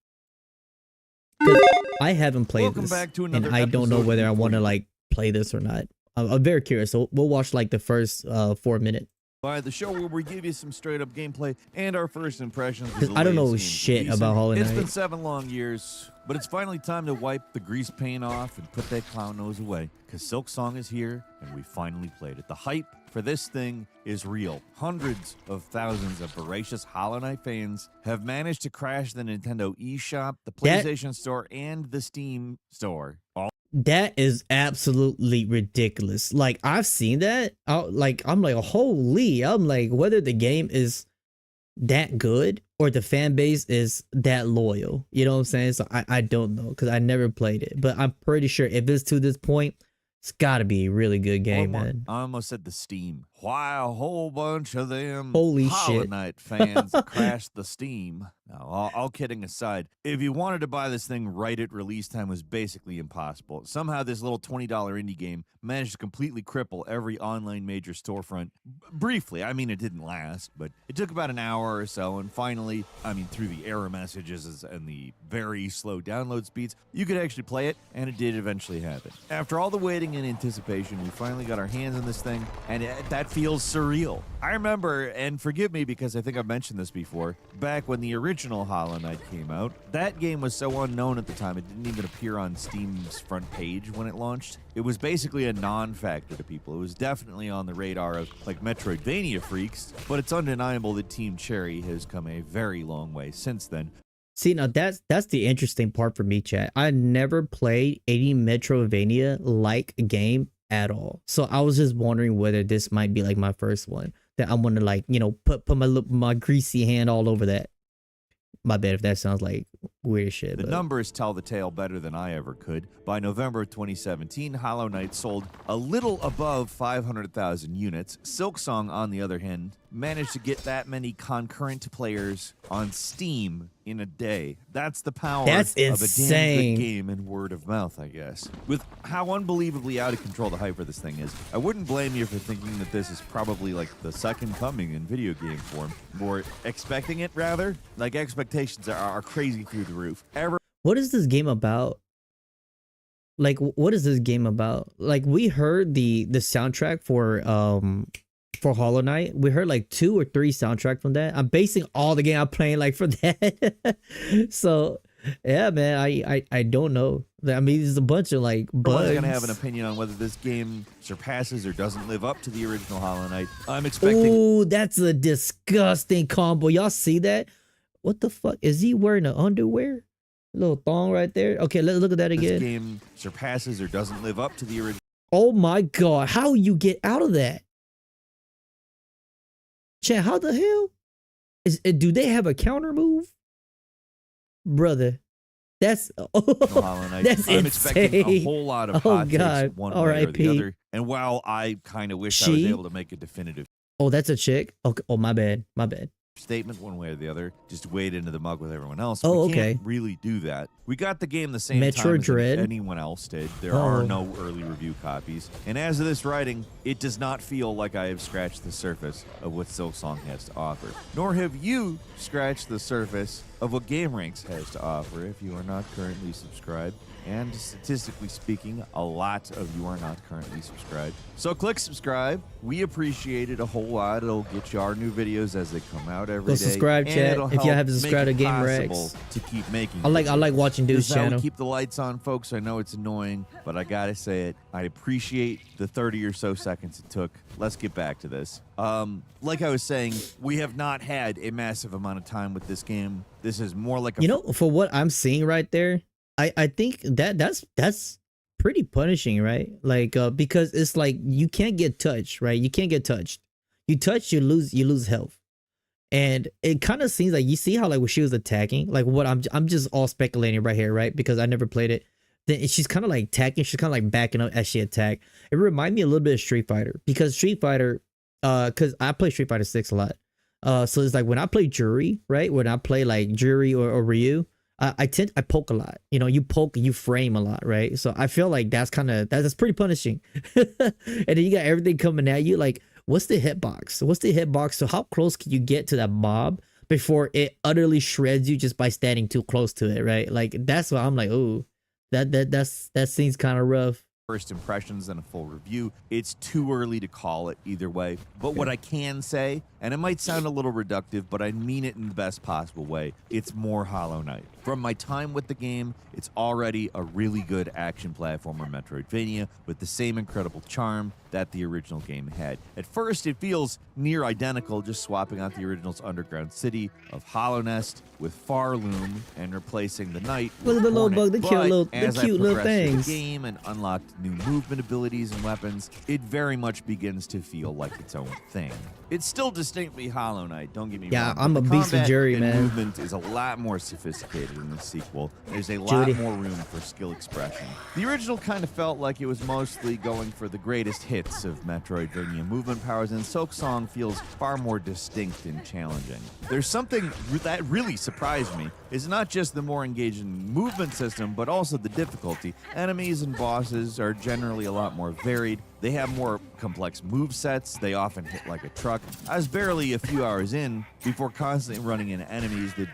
I haven't played this, and I don't know whether I want to like play this or not. I'm very curious. So we'll watch like the first 4 minutes.
By the show where we give you some straight up gameplay and our first impressions.
Because I don't know shit about Hollow Knight.
It's been 7 long years, but it's finally time to wipe the grease paint off and put that clown nose away. Because Silk Song is here, and we finally played it. The hype for this thing is real. Hundreds of thousands of voracious Hollow Knight fans have managed to crash the Nintendo eShop, the PlayStation Store, and the Steam Store.
That is absolutely ridiculous. Like, I've seen that. I'm like, holy. I'm like, whether the game is that good or the fan base is that loyal. You know what I'm saying? So I don't know, because I never played it. But I'm pretty sure if it's to this point, it's got to be a really good game, man.
I almost said the Steam. Why a whole bunch of them
Holy
Hollow
shit.
Knight fans crashed the Steam. Now, all kidding aside, if you wanted to buy this thing right at release time, was basically impossible. Somehow this little $20 indie game managed to completely cripple every online major storefront. Briefly, I mean, it didn't last, but it took about an hour or so, and finally, I mean, through the error messages and the very slow download speeds, you could actually play it, and it did eventually happen. After all the waiting and anticipation, we finally got our hands on this thing, and that feels surreal. I remember, and forgive me because I think I've mentioned this before, back when the original Hollow Knight came out, that game was so unknown at the time, it didn't even appear on Steam's front page when it launched. It was basically a non-factor to people. It was definitely on the radar of, like, Metroidvania freaks, but it's undeniable that Team Cherry has come a very long way since then.
See, now that's the interesting part for me, chat. I never played any Metroidvania-like game at all. So I was just wondering whether this might be like my first one that I'm gonna, like, you know, put my greasy hand all over that. My bad if that sounds like weird shit.
The numbers tell the tale better than I ever could. By November of 2017, Hollow Knight sold a little above 500,000 units. Silk Song, on the other hand, managed to get that many concurrent players on Steam in a day. That's the power
That's
of a damn
insane.
good game and word of mouth, I guess. With how unbelievably out of control the hype for this thing is, I wouldn't blame you for thinking that this is probably like the second coming in video game form, or expecting it rather. Like, expectations are crazy through the roof.
What is this game about? Like, what is this game about? Like, we heard the soundtrack for Hollow Knight. We heard like 2 or 3 soundtrack from that. I'm basing all the game I'm playing like for that. So yeah, man, I don't know. I mean, there's a bunch of like bugs.
Everyone's gonna have an opinion on whether this game surpasses or doesn't live up to the original Hollow Knight. I'm expecting.
Ooh, that's a disgusting combo. Y'all see that? What the fuck? Is he wearing an underwear? Little thong right there. Okay, let's look at that
This
again.
game surpasses or doesn't live up to the original.
Oh my god, how you get out of that? Chat, how the hell? Do they have a counter move? Brother, that's
Hollow Knight.
that's
I'm expecting a
insane.
whole lot of
Oh,
hot
God.
takes one way or
R.I.P..
the other. And while I kind of wish I was
She?
able to make a definitive
Oh, that's a chick? Okay. Oh, my bad. My bad.
statement one way or the other, just wade into the mug with everyone else.
Oh,
we can't
okay.
really do that. We got the game the same
Metro
time as
Dread?
anyone else did. There are
Oh.
no early review copies. And as of this writing, it does not feel like I have scratched the surface of what Silksong has to offer. Nor have you scratched the surface of what GameRanks has to offer if you are not currently subscribed. And statistically speaking, a lot of you are not currently subscribed. So click subscribe. We appreciate it a whole lot. It'll get you our new videos as they come out every
Go
day.
subscribe,
and
chat,
it'll
if you
help
haven't subscribed
make
to
it
GameRanks.
possible to keep making
I like watching
this
dude's
is how we
channel.
keep the lights on, folks. I know it's annoying, but I gotta say it. I appreciate the 30 or so seconds it took. Let's get back to this. Like I was saying, we have not had a massive amount of time with this game. This is more like a
You know, for what I'm seeing right there, I think that's pretty punishing, right? Like because it's like you can't get touched, right? You can't get touched. You touch, you lose health. And it kind of seems like, you see how like when she was attacking, like what I'm just all speculating right here, right? Because I never played it. Then she's kind of like attacking, she's kind of like backing up as she attacked. It reminded me a little bit of Street Fighter, because Street Fighter, because I play Street Fighter 6 a lot. So it's like when I play Jury, right? When I play like Jury or Ryu, I poke a lot. You know, you poke, you frame a lot, right? So I feel like that's pretty punishing. And then you got everything coming at you. Like, what's the hitbox? What's the hitbox? So how close can you get to that mob before it utterly shreds you just by standing too close to it, right? Like, that's why I'm like, oh, that seems kind of rough.
first impressions and a full review. It's too early to call it either way. But what I can say, and it might sound a little reductive, but I mean it in the best possible way, it's more Hollow Knight. From my time with the game, it's already a really good action platformer Metroidvania with the same incredible charm that the original game had. At first, it feels near identical, just swapping out the original's underground city of Hollow Nest with Farloom and replacing the knight.
Look at
with
the little
Hornet.
bug, the cute
But
little,
as
the
I
cute little
progressed through
things.
the game and unlocked new movement abilities and weapons, it very much begins to feel like its own thing. It's still distinctly Hollow Knight, don't get me
Yeah,
wrong.
I'm
but
a
the
beast of
combat
Jury,
and
man.
movement is a lot more sophisticated in the sequel. There's a lot
Judy.
more room for skill expression. The original kind of felt like it was mostly going for the greatest hits of Metroidvania movement powers, and Silksong feels far more distinct and challenging. There's something that really surprised me. It's not just the more engaging movement system, but also the difficulty. Enemies and bosses are generally a lot more varied. They have more complex move sets. They often hit like a truck. I was barely a few hours in before constantly running into enemies that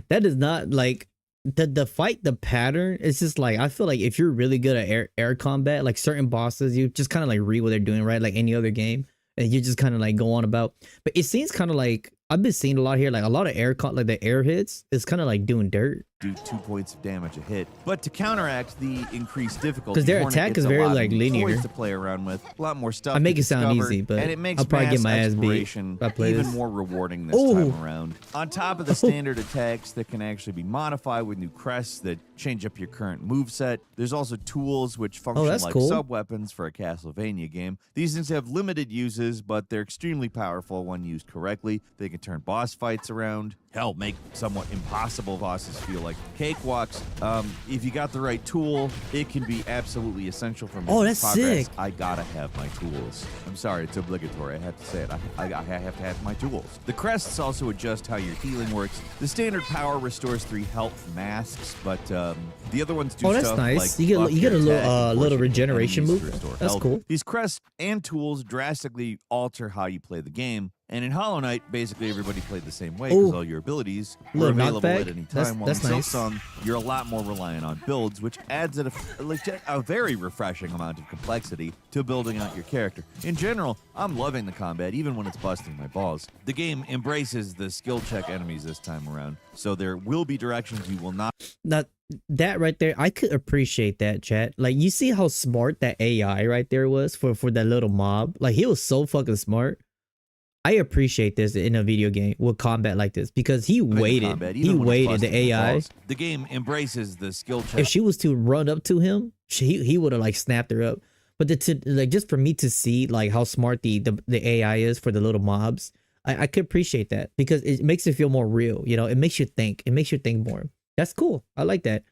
That is not like the fight, the pattern. It's just like, I feel like if you're really good at air combat, like certain bosses, you just kind of like read what they're doing, right? Like any other game, and you just kind of like go on about. But it seems kind of like, I've been seeing a lot here, like a lot of like the air hits is kind of like doing dirt.
do 2 points of damage a hit. But to counteract the increased difficulty,
'Cause their
Hornet
attack
gets
is
a
very,
lot of
like,
new
linear.
toys to play around with, a lot more stuff.
I make
to
it sound
discover,
easy, but
and it makes
I'll probably get
mass
my ass beat
exploration
if I play
even
this.
more rewarding this
Ooh.
time around. On top of the standard attacks that can actually be modified with new crests that change up your current moveset, there's also tools which function
that's
like
cool.
sub-weapons for a Castlevania game. These things have limited uses, but they're extremely powerful when used correctly. They can can turn boss fights around. Hell, make somewhat impossible bosses feel like cakewalks. If you got the right tool, it can be absolutely essential for making
that's
progress.
sick.
I gotta have my tools. I'm sorry, it's obligatory. I have to say it. I have to have my tools. The crests also adjust how your healing works. The standard power restores 3 health masks, but the other ones do
Oh, that's
stuff
nice.
like
You
buff
get a
your
little
attack and force
little
your
regeneration
enemies to
move.
restore
That's
health.
cool.
These crests and tools drastically alter how you play the game. And in Hollow Knight, basically everybody played the same way because
Ooh.
all your abilities were
Little
available
knockback.
at any
That's-
time. While
that's
in
nice.
Silksong, you're a lot more reliant on builds, which adds a very refreshing amount of complexity to building out your character. In general, I'm loving the combat, even when it's busting my balls. The game embraces the skill check enemies this time around, so there will be directions you will not.
Now, that right there, I could appreciate that, chat. Like, you see how smart that AI right there was for that little mob? Like, he was so fucking smart. I appreciate this in a video game with combat like this because he waited.
Combat,
He
even when it's
waited.
busting
The
my
AI.
balls. The game embraces the skill check.
If she was to run up to him, he would have like snapped her up. But like just for me to see like how smart the AI is for the little mobs, I could appreciate that because it makes it feel more real. You know, it makes you think. It makes you think more. That's cool. I like that.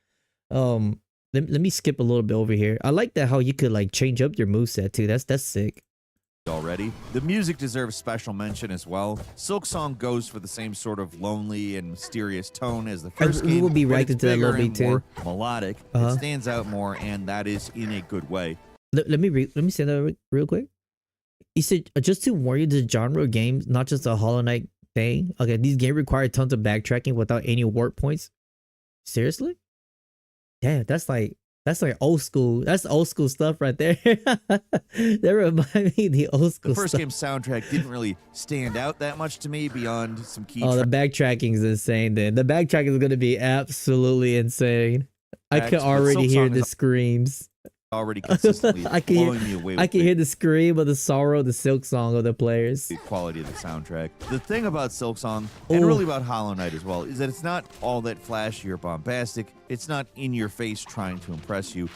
Let me skip a little bit over here. I like that how you could like change up your moveset too. That's sick.
Already. The music deserves special mention as well. Silksong goes for the same sort of lonely and mysterious tone as the first
we
game.
will be
but
right
it's
into that a little
bigger
bit
and more
too.
melodic.
Uh-huh.
It stands out more, and that is in a good way.
Let me say that real quick. You said just to warn you, the genre of games, not just a Hollow Knight thing. Okay, these games require tons of backtracking without any warp points. Seriously? Damn, that's like old school. That's old school stuff right there. That remind me of the old school
The first
stuff.
game's soundtrack didn't really stand out that much to me beyond some key
Oh, the backtracking is insane. Then the backtracking is gonna be absolutely insane. I
Tracks,
can
but
already hear
Silksong
the
is
screams.
already consistently
I can
blowing me away.
I
with
can
the
hear the scream of the sorrow, the silk song of the players.
quality of the soundtrack. The thing about Silksong, and
Ooh.
really about Hollow Knight as well, is that it's not all that flashy or bombastic. It's not in your face trying to impress you.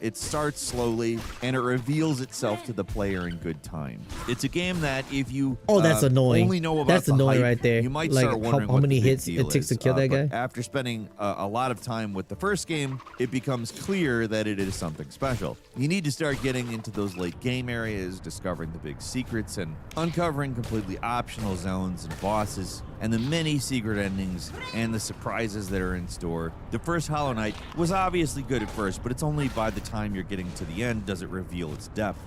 It starts slowly, and it reveals itself to the player in good time. It's a game that if you
Oh, that's annoying.
only know about
That's
the
annoying
hype,
right there.
you might
Like,
start
how
wondering what
many
the big
hits it
deal
takes to
is.
kill that
But
guy?
after spending a lot of time with the first game, it becomes clear that it is something special. You need to start getting into those late game areas, discovering the big secrets, and uncovering completely optional zones and bosses, and the many secret endings and the surprises that are in store. The first Hollow Knight was obviously good at first, but it's only by the time you're getting to the end does it reveal its depth.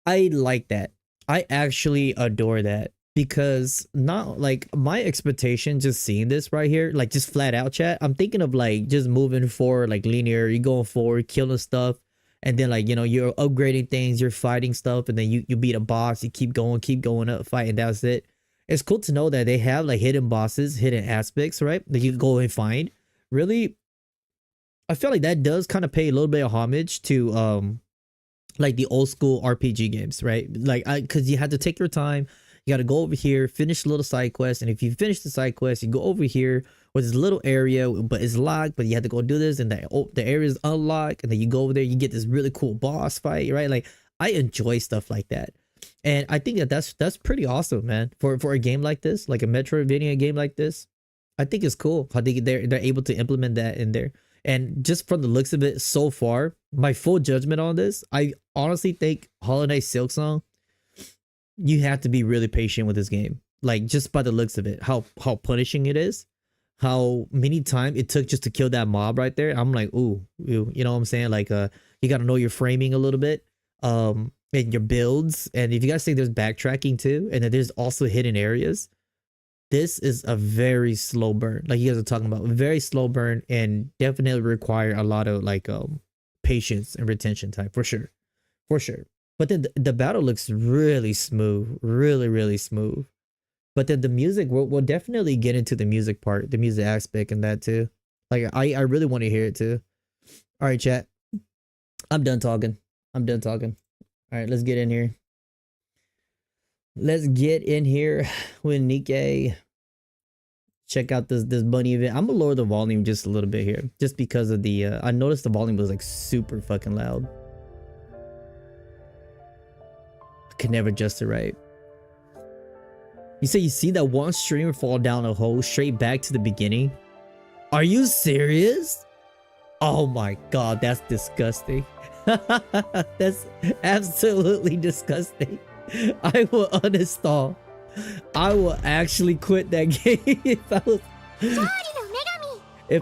I like that. I actually adore that because not like my expectation just seeing this right here, like just flat out chat. I'm thinking of like just moving forward, like linear. You're going forward, killing stuff, and then like you're upgrading things, you're fighting stuff, and then you beat a boss. You keep going up, fighting. That's it. It's cool to know that they have like hidden bosses, hidden aspects, right? That you can go and find. Really, I feel like that does kind of pay a little bit of homage to like the old school RPG games, right? Like because you had to take your time. You got to go over here, finish a little side quest, and if you finish the side quest, you go over here where there's a little area, but it's locked. But you have to go do this, and the area is unlocked, and then you go over there, you get this really cool boss fight, right? Like I enjoy stuff like that, and I think that's pretty awesome, man. For a game like this, like a Metroidvania game like this, I think it's cool how they're able to implement that in there. And just from the looks of it so far, my full judgment on this, I honestly think Hollow Knight Silksong, you have to be really patient with this game. Like just by the looks of it, how punishing it is, how many times it took just to kill that mob right there. I'm like, ooh, you know what I'm saying? Like you gotta know your framing a little bit, and your builds. And if you guys think there's backtracking too, and then there's also hidden areas. This is a very slow burn, like you guys are talking about, very slow burn, and definitely require a lot of like patience and retention time for sure. But then the battle looks really smooth, really smooth. But then the music, we'll definitely get into the music part, the music aspect, and that too. Like I really want to hear it too. All right, chat. I'm done talking. All right, let's get in here. Let's get in here with Nikke. Check out this bunny event. I'm gonna lower the volume just a little bit here, just because of the I noticed the volume was like super fucking loud. I could never adjust it right. You say you see that one streamer fall down a hole straight back to the beginning? Are you serious? Oh my god, that's disgusting. That's absolutely disgusting. I will uninstall. I will actually quit that game if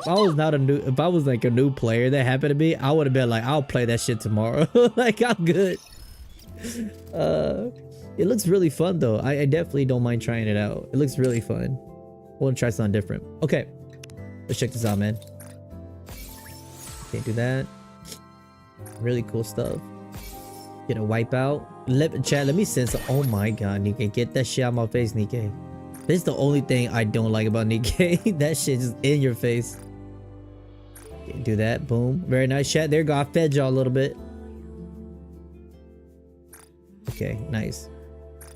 I was not a new, if I was like a new player that happened to me, I would have been like, I'll play that shit tomorrow. Like, I'm good. It looks really fun though. I definitely don't mind trying it out. It looks really fun. I want to try something different. Okay, let's check this out, man. Can't do that. Really cool stuff. Get a wipeout. Chat, let me sense. Oh my god, Nikke, get that shit out of my face, Nikke. This is the only thing I don't like about Nikke. That shit is in your face. Okay, do that. Boom. Very nice, chat. There you go. I fed y'all a little bit. Okay, nice.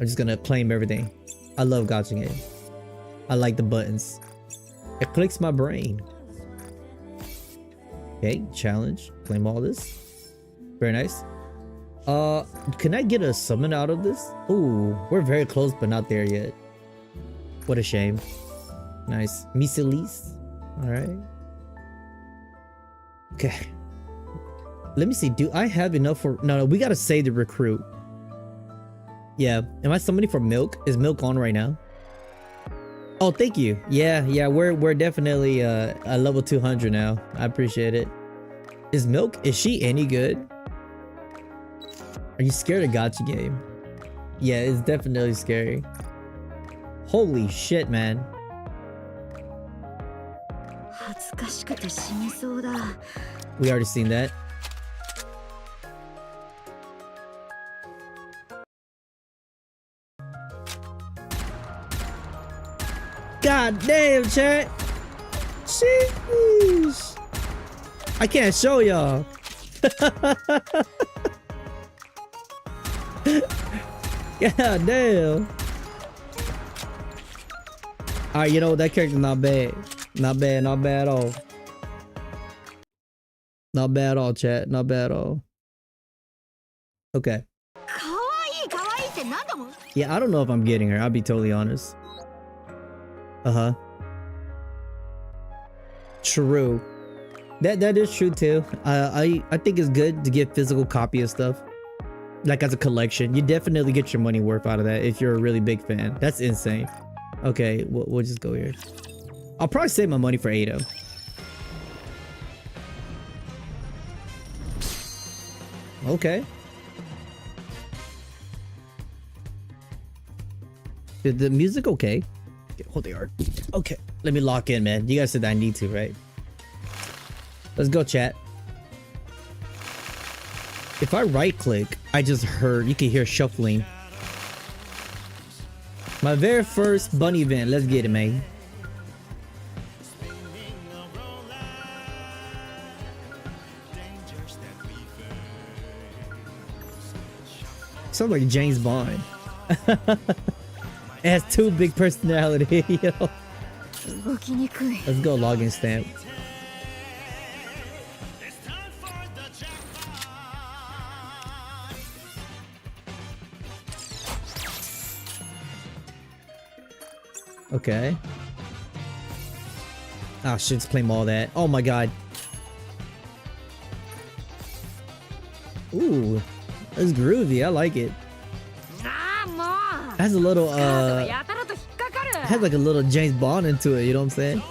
I'm just gonna claim everything. I love Gacha games. I like the buttons. It clicks my brain. Okay, challenge. Claim all this. Very nice. Can I get a summon out of this? Ooh, we're very close, but not there yet. What a shame. Nice. Misilis. Alright. Okay. Let me see. Do I have enough for... No, we gotta save the recruit. Yeah. Am I summoning for Milk? Is Milk on right now? Oh, thank you. Yeah, we're definitely a level 200 now. I appreciate it. Is Milk... Is she any good? Are you scared of Gacha game? Yeah, it's definitely scary. Holy shit, man. We already seen that. God damn, chat. Sheesh. I can't show y'all. God damn. Alright, you know, that character's not bad. Not bad at all. Not bad at all, chat. Not bad at all. Okay. Yeah, I don't know if I'm getting her. I'll be totally honest. Uh-huh. True. That is true too. I think it's good to get physical copy of stuff. Like as a collection. You definitely get your money worth out of that if you're a really big fan. That's insane. Okay, we'll just go here. I'll probably save my money for Ado. Okay. The music okay? Hold the art. Okay, let me lock in, man. You guys said that I need to, right? Let's go, chat. If I right click, I just heard, you can hear shuffling. My very first bunny event. Let's get it, man. Sounds like James Bond. It has two big personality, yo. Let's go login stamp. Okay. Ah, shit, let's claim all that. Oh my god. Ooh, that's groovy. I like it. It has a little it has like a little James Bond into it, you know what I'm saying?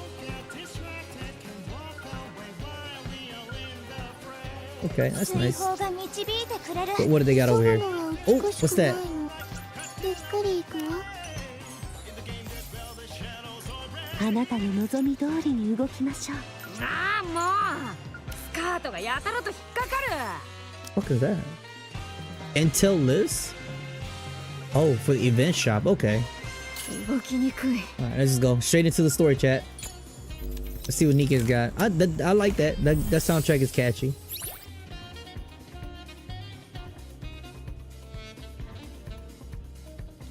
Okay, that's nice. But what do they got over here? Oh, what's that? What is that? Intel list? Oh, for the event shop. Okay. Alright, let's just go straight into the story, chat. Let's see what Nikke's got. I like that. That soundtrack is catchy.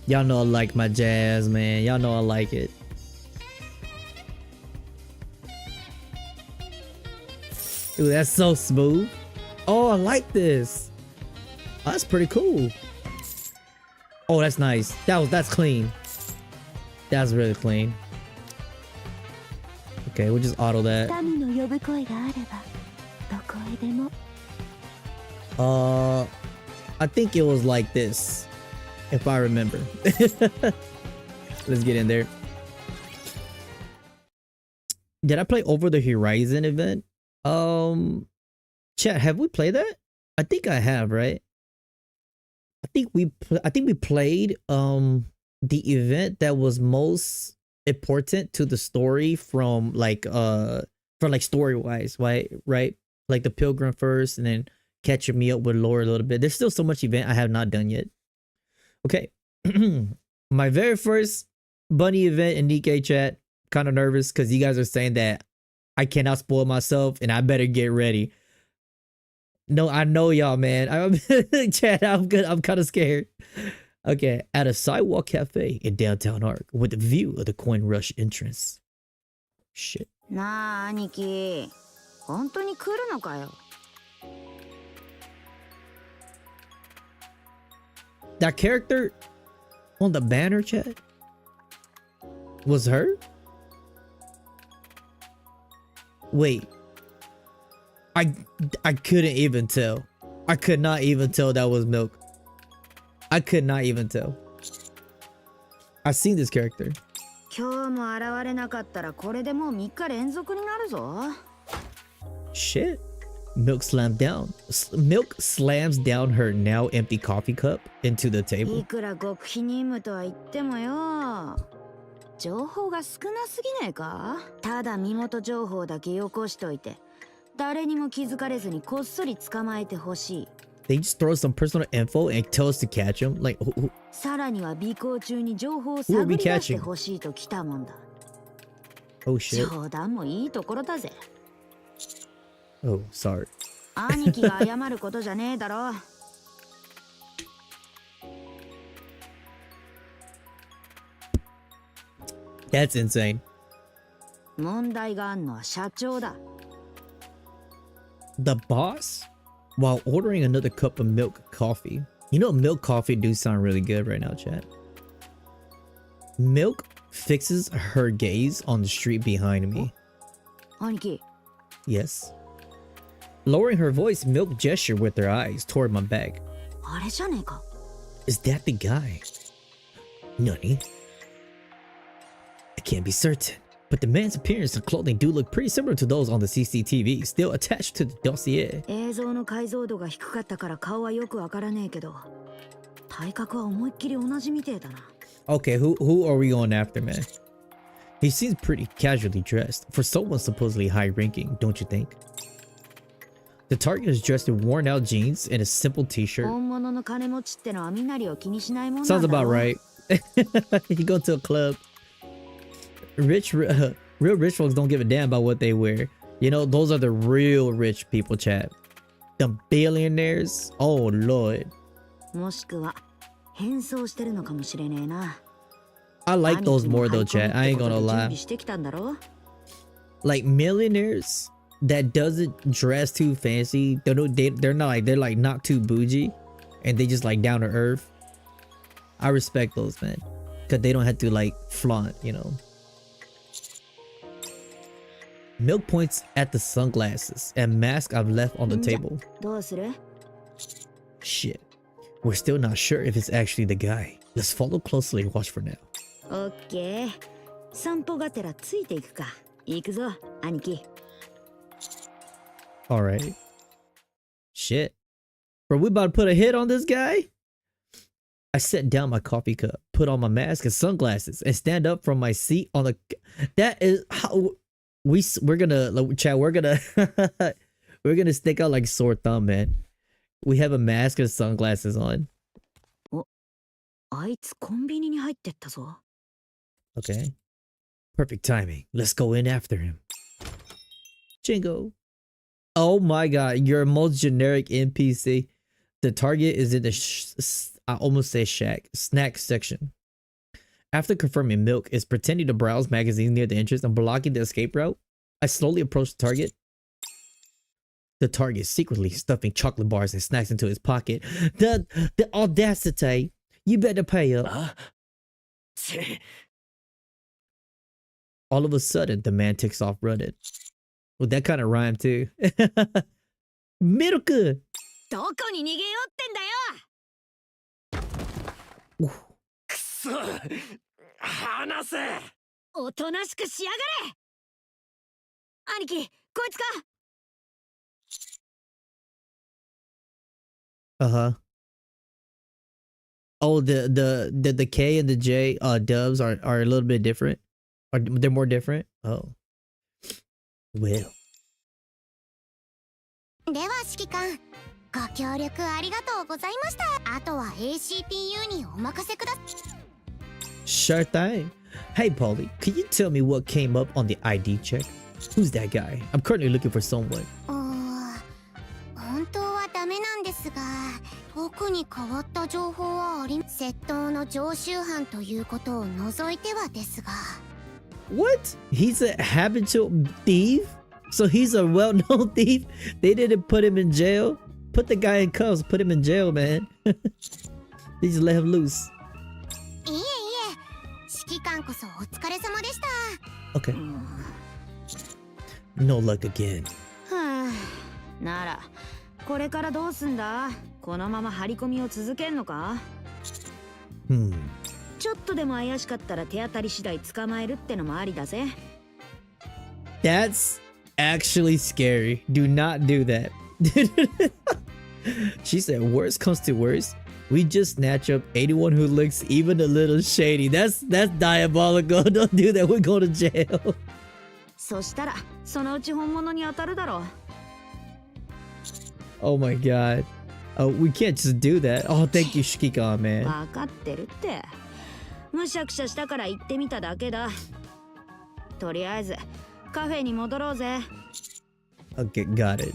Y'all know I like my jazz, man. Y'all know I like it. Ooh, that's so smooth. Oh, I like this. Oh, that's pretty cool. Oh, that's nice. That's clean. That's really clean. Okay, we'll just auto that.
民の呼ぶ声があればどこへでも
I think it was like this, if I remember. Let's get in there. Did I play Over the Horizon event? Chat, have we played that? I think I have, right? I think we played the event that was most important to the story from like story wise, right? Like the Pilgrim first, and then catching me up with lore a little bit. There's still so much event I have not done yet. Okay. My very first bunny event in Nikke chat. Kind of nervous because you guys are saying that I cannot spoil myself and I better get ready. No, I know y'all, man. Chat, I'm good. I'm kind of scared. Okay, at a sidewalk cafe in downtown Ark with a view of the coin rush entrance. Shit.
なあ兄貴本当に来るのかよ
That character on the banner, chat, was her? Wait, I couldn't even tell. I could not even tell that was Milk. I could not even tell. I've seen this character.
今日も現れなかったらこれでもう3日連続になるぞ
Shit. Milk slams down her now empty coffee cup into the
い
table.
くら極秘任務とは言ってもよ情報が少なすぎねえかただ身元情報だけよこしといて誰にも気づかれずにこっそり捕まえてほしい
They just throw some personal info and tell us to catch him. Like, who?
さらには尾行中に情報を探り出してほしいと来たもんだ
Oh shit.
冗談もいいところだぜ
Oh, sorry.
兄貴が謝ることじゃねえだろ
That's insane.
問題があんのは社長だ
The boss, while ordering another cup of milk coffee. You know, milk coffee do sound really good right now, chat. Milk fixes her gaze on the street behind me.
兄貴
Yes. Lowering her voice, Milk gestured with her eyes toward my bag.
あれじゃねえか
Is that the guy? Nani? I can't be certain, but the man's appearance and clothing do look pretty similar to those on the CCTV still attached to the dossier.
映像の解像度が低かったから顔はよくわからねえけど体格は思いっきり同じみてえだな
Okay, who are we going after, man? He seems pretty casually dressed for someone supposedly high-ranking, don't you think? The target is dressed in worn-out jeans and a simple t-shirt.
本物の金持ちってのは身なりを気にしないもんなん
Sounds
だろ
about right. You go to a club. Real rich folks don't give a damn about what they wear. You know, those are the real rich people, chat. The billionaires. Oh, Lord.
もしくは変装してるのかもしれねえな
I like those more though,
兄貴
chat.
も
I
入
ain't
り込むってこと
gonna
で準
lie.
備してきたんだろ
Like millionaires that doesn't dress too fancy. They're like not too bougie, and they just like down to earth. I respect those, man, because they don't have to like flaunt, you know. Milk points at the sunglasses and mask I've left on the table.
どうする
Shit, we're still not sure if it's actually the guy. Let's follow closely and watch for now.
オッケー散歩がてらついていくか行くぞ兄貴
All right. Shit. Bro, we about to put a hit on this guy? I set down my coffee cup, put on my mask and sunglasses, and stand up from my seat on the... That is how... We're gonna... Chat, we're gonna... we're gonna stick out like sore thumb, man. We have a mask and sunglasses on.
あいつコンビニに入ってったぞ
Okay. Perfect timing. Let's go in after him. Jingo. Oh my god, your most generic NPC. The target is in the I almost say snack section. After confirming Milk is pretending to browse magazines near the entrance and blocking the escape route, I slowly approach the target. The target secretly stuffing chocolate bars and snacks into his pocket. The audacity. You better pay up. All of a sudden, the man takes off running. Well, that kind of rhyme too. Milk.
どこに逃げようってんだよ。くそ、離せ。おとなしくしやがれ。兄貴、こいつか。
Uh-huh. Oh, the K and the J dubs are a little bit different. Or they're more different? Oh. Well.
では指揮官、ご協力ありがとうございました。あとは ACPU にお任せください。
Sure thing. Hey, Paulie, could you tell me what came up on the ID check? Who's that guy? I'm currently looking for someone.
本当はダメなんですが、特に変わった情報はあり、窃盗の常習犯ということを除いてはですが。
What? He's a habitual thief? So he's a well-known thief? They didn't put him in jail? Put the guy in cuffs, put him in jail, man. They just let him loose.
いえいえ、指揮官こそお疲れ様でした。
Okay. No luck again.
はあ、ならこれからどうすんだ。このまま張り込みを続けんのか。ちょっとでも怪しかったら手当たり次第捕まえるってのもありだぜ。
That's actually scary. Do not do that. She said, worst comes to worst, we just snatch up anyone who looks even a little shady. That's diabolical. Don't do that. We're going to jail.
そしたらそのうち本物に当たるだろう。
Oh my god. Oh, we can't just do that. Oh, thank you, Shikika, man.
分かってるって。むしゃくしゃしたから言ってみただけだ。とりあえずカフェに戻ろうぜ。
Okay, got it.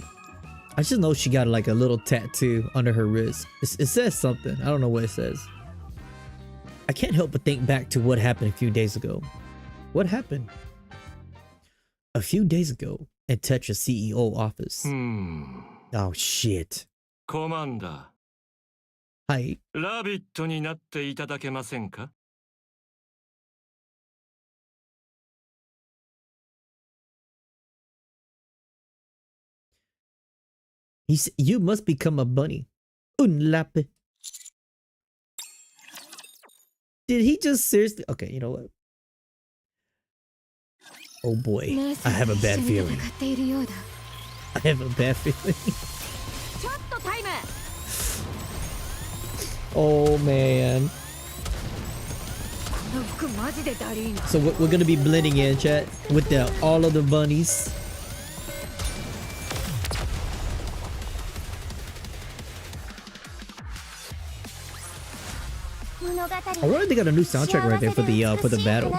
I just know she got like a little tattoo under her wrist. It says something. I don't know what it says. I can't help but think back to what happened a few days ago. What happened? A few days ago at Tetra's CEO office. Oh shit.
コマンダ
ー。はい。
ラビットになっていただけませんか？
He said, you must become a bunny. Unlape. Did he just seriously? Okay, you know what? Oh boy, I have a bad feeling. I have a bad feeling. Oh man. So we're gonna be blending in, chat, with all of the bunnies. I wonder if they got a new soundtrack right there for the battle.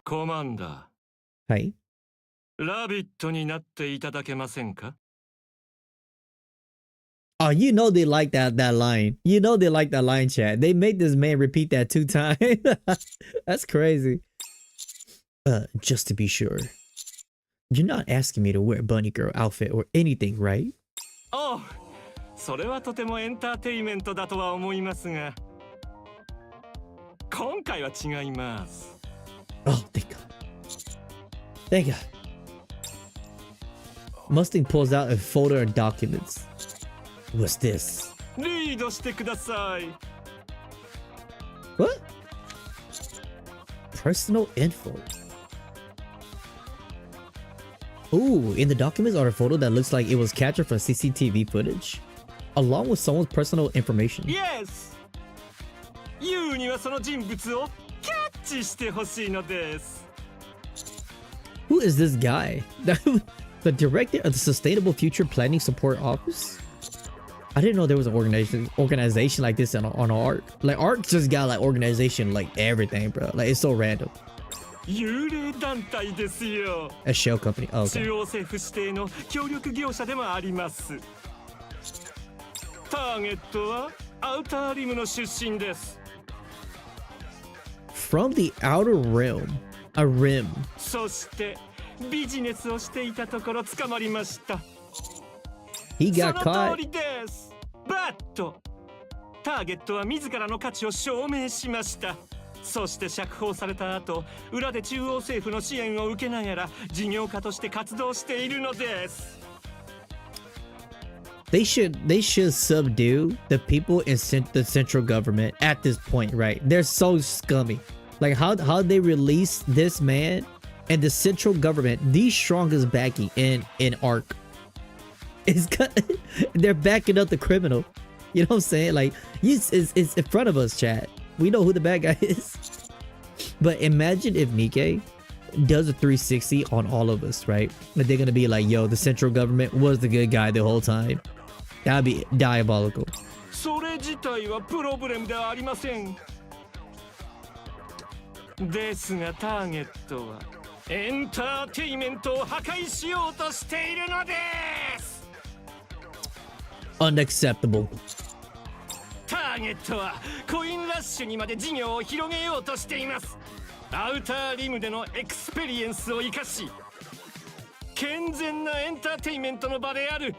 コマンダ
ー。はい。
ラビットになっていただけませんか？
Oh, you know they like that line. You know they like that line, chat. They made this man repeat that 2 times. That's crazy. Just to be sure. You're not asking me to wear a bunny girl outfit or anything, right?
Oh, それはとてもエンターテインメントだとは思いますが、今回は違います。
Oh, thank God. Thank God. Mustang pulls out a folder of documents. What's this?
リードしてください。
What? Personal info. Ooh, in the documents are a photo that looks like it was captured from CCTV footage, along with someone's personal information.
Yes! ユーにはその人物をキャッチしてほしいのです。
Who is this guy? The director of the Sustainable Future Planning Support Office? I didn't know there was an organization like this on ARC. Like ARC just got like organization like everything, bro. Like it's so random.
幽霊団体ですよ。
A shell company. Oh, okay.
中央政府指定の協力業者でもあります。ターゲットはアウターリムの出身です。
From the outer realm, a rim.
そしてビジネスをしていたところ捕まりました。
He got
その
caught.
通りです。バット。ターゲットは自らの価値を証明しました。そして釈放された後、裏で中央政府の支援を受けながら事業家として活動しているのです。
They should subdue the people in the central government at this point, right? They're so scummy. Like how they release this man and the central government, the strongest backing in ARC, is they're backing up the criminal. You know what I'm saying? Like it's in front of us, chat. We know who the bad guy is. But imagine if Nikke does a 360 on all of us, right? But they're gonna be like, yo, the central government was the good guy the whole time. That'd be diabolical.
それ自体はプロブレムではありません。ですがターゲットはエンターテイメントを破壊しようとしているのです。
Unacceptable.
ターゲットはコインラッシュにまで事業を広げようとしています。アウターリムでのエクスペリエンスを生かし、健全なエンターテイメントの場である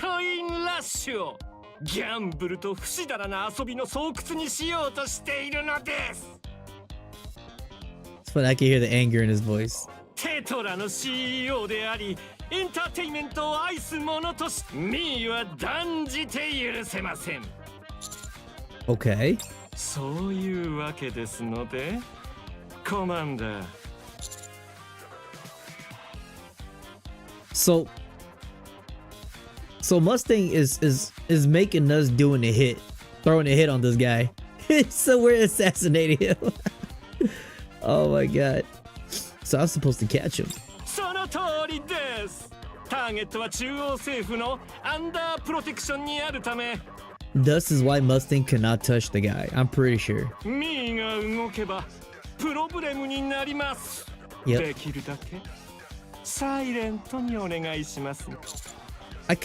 コインラッシュをギャンブルと不死だらな遊びの巣窟にしようとしているのです。
But I can hear the anger in his voice.
テトラの CEO であり、エンターテイメントを愛す者とし、ミーは断じて許せません。
Okay.
そういうわけですので、コマンダー。
So Mustang is making us doing a hit, throwing a hit on this guy. So we're assassinating him. Oh my god. So I was supposed to catch him.
その通りです。ターゲットは中央政府のアンダープロテクションにあるため。
Thus is why Mustang cannot touch the guy. I'm pretty sure.
ミーが動けばプロブレムになります。
Yep.
できるだけサイレントにお願いします。
I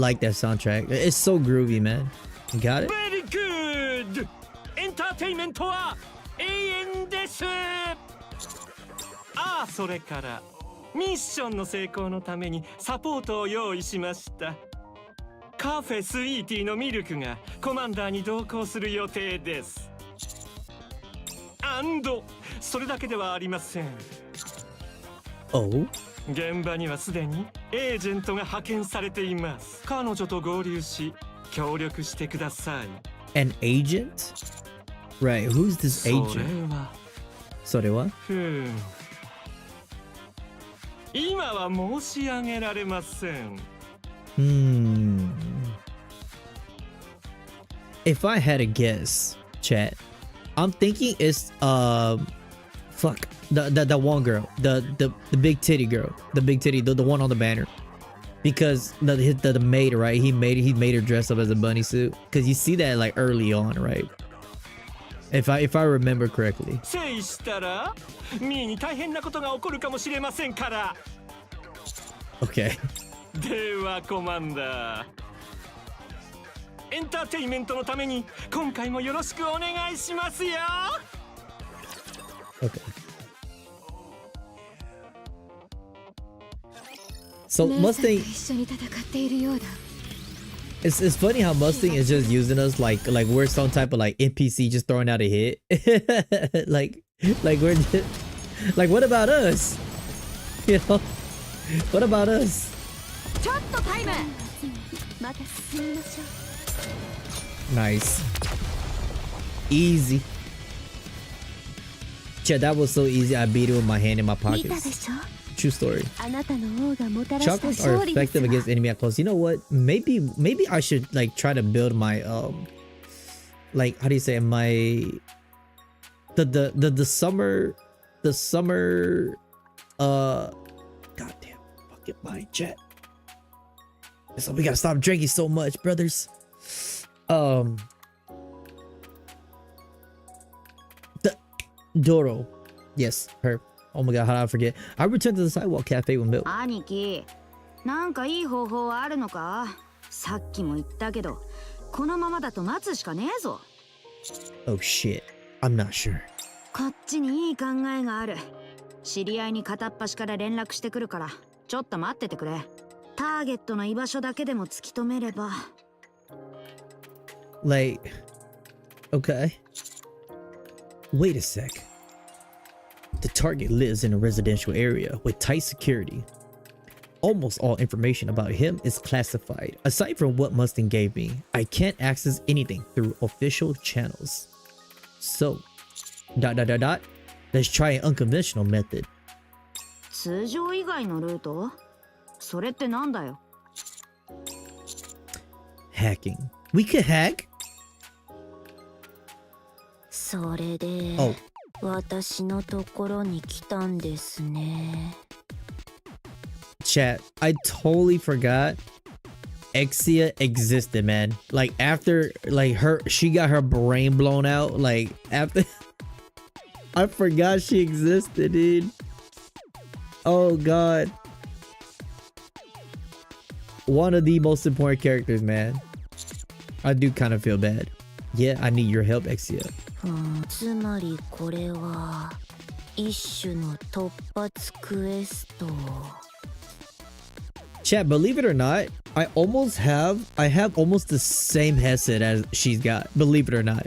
like that soundtrack. It's so groovy, man. You got it?
Very good. エンターテイメントは永遠です。ああ、それからミッションの成功のためにサポートを用意しました。カフェスイーティーのミルクがコマンダーに同行する予定です。それだけではありません。
Oh?
現場にはすでにエージェントが派遣されています。彼女と合流し協力してください。
An agent? Right, who's this agent? それは
今は申し上げられません。
If I had a guess, chat, I'm thinking it's fuck the one girl, the big titty girl, the one on the banner, because the maid, right? He made her dress up as a bunny suit, because you see that like early on, right? If I remember correctly.
制したらミーに大変なことが起こるかもしれませんから。
Okay.
ではコマンダー、エンターテイメントのために今回もよろしくお願いしますよ。
Okay. So Mustang, it's funny how Mustang is just using us like we're some type of like NPC just throwing out a hit. like we're just, like, what about us? You know, what about us? Nice, easy. Yeah, that was so easy. I beat it with my hand in my pockets. True story. Chocolates are effective against enemy at close. You know what? Maybe I should like try to build my like, how do you say it? My the summer goddamn fucking mind chat. So we gotta stop drinking so much, brothers. The Doro. Yes, her. Oh my god, how did I forget? I returned to the sidewalk cafe with milk.
兄貴、なんかいい方法はあるのか？さっきも言ったけど、このままだと待つしかねえぞ。
Oh shit, I'm not sure.
こっちにいい考えがある。知り合いに片っ端から連絡してくるから、ちょっと待っててくれ。ターゲットの居場所だけでも突き止めれば。
Like, okay. Wait a sec. The target lives in a residential area with tight security. Almost all information about him is classified. Aside from what Mustang gave me, I can't access anything through official channels. So, ... let's try an unconventional method.
通常以外のルート？それってなんだよ？
Hacking. We could hack?
それで、
Oh.
私のところに来たんですね。
Chat, I totally forgot Exia existed, man. Like after she got her brain blown out, like after I forgot she existed, dude. Oh god. One of the most important characters, man. I do kind of feel bad. Yeah, I need your help, Exia.
つまりこれは一種の突発クエスト。
Chat, believe it or not, I have almost the same headset as she's got. Believe it or not.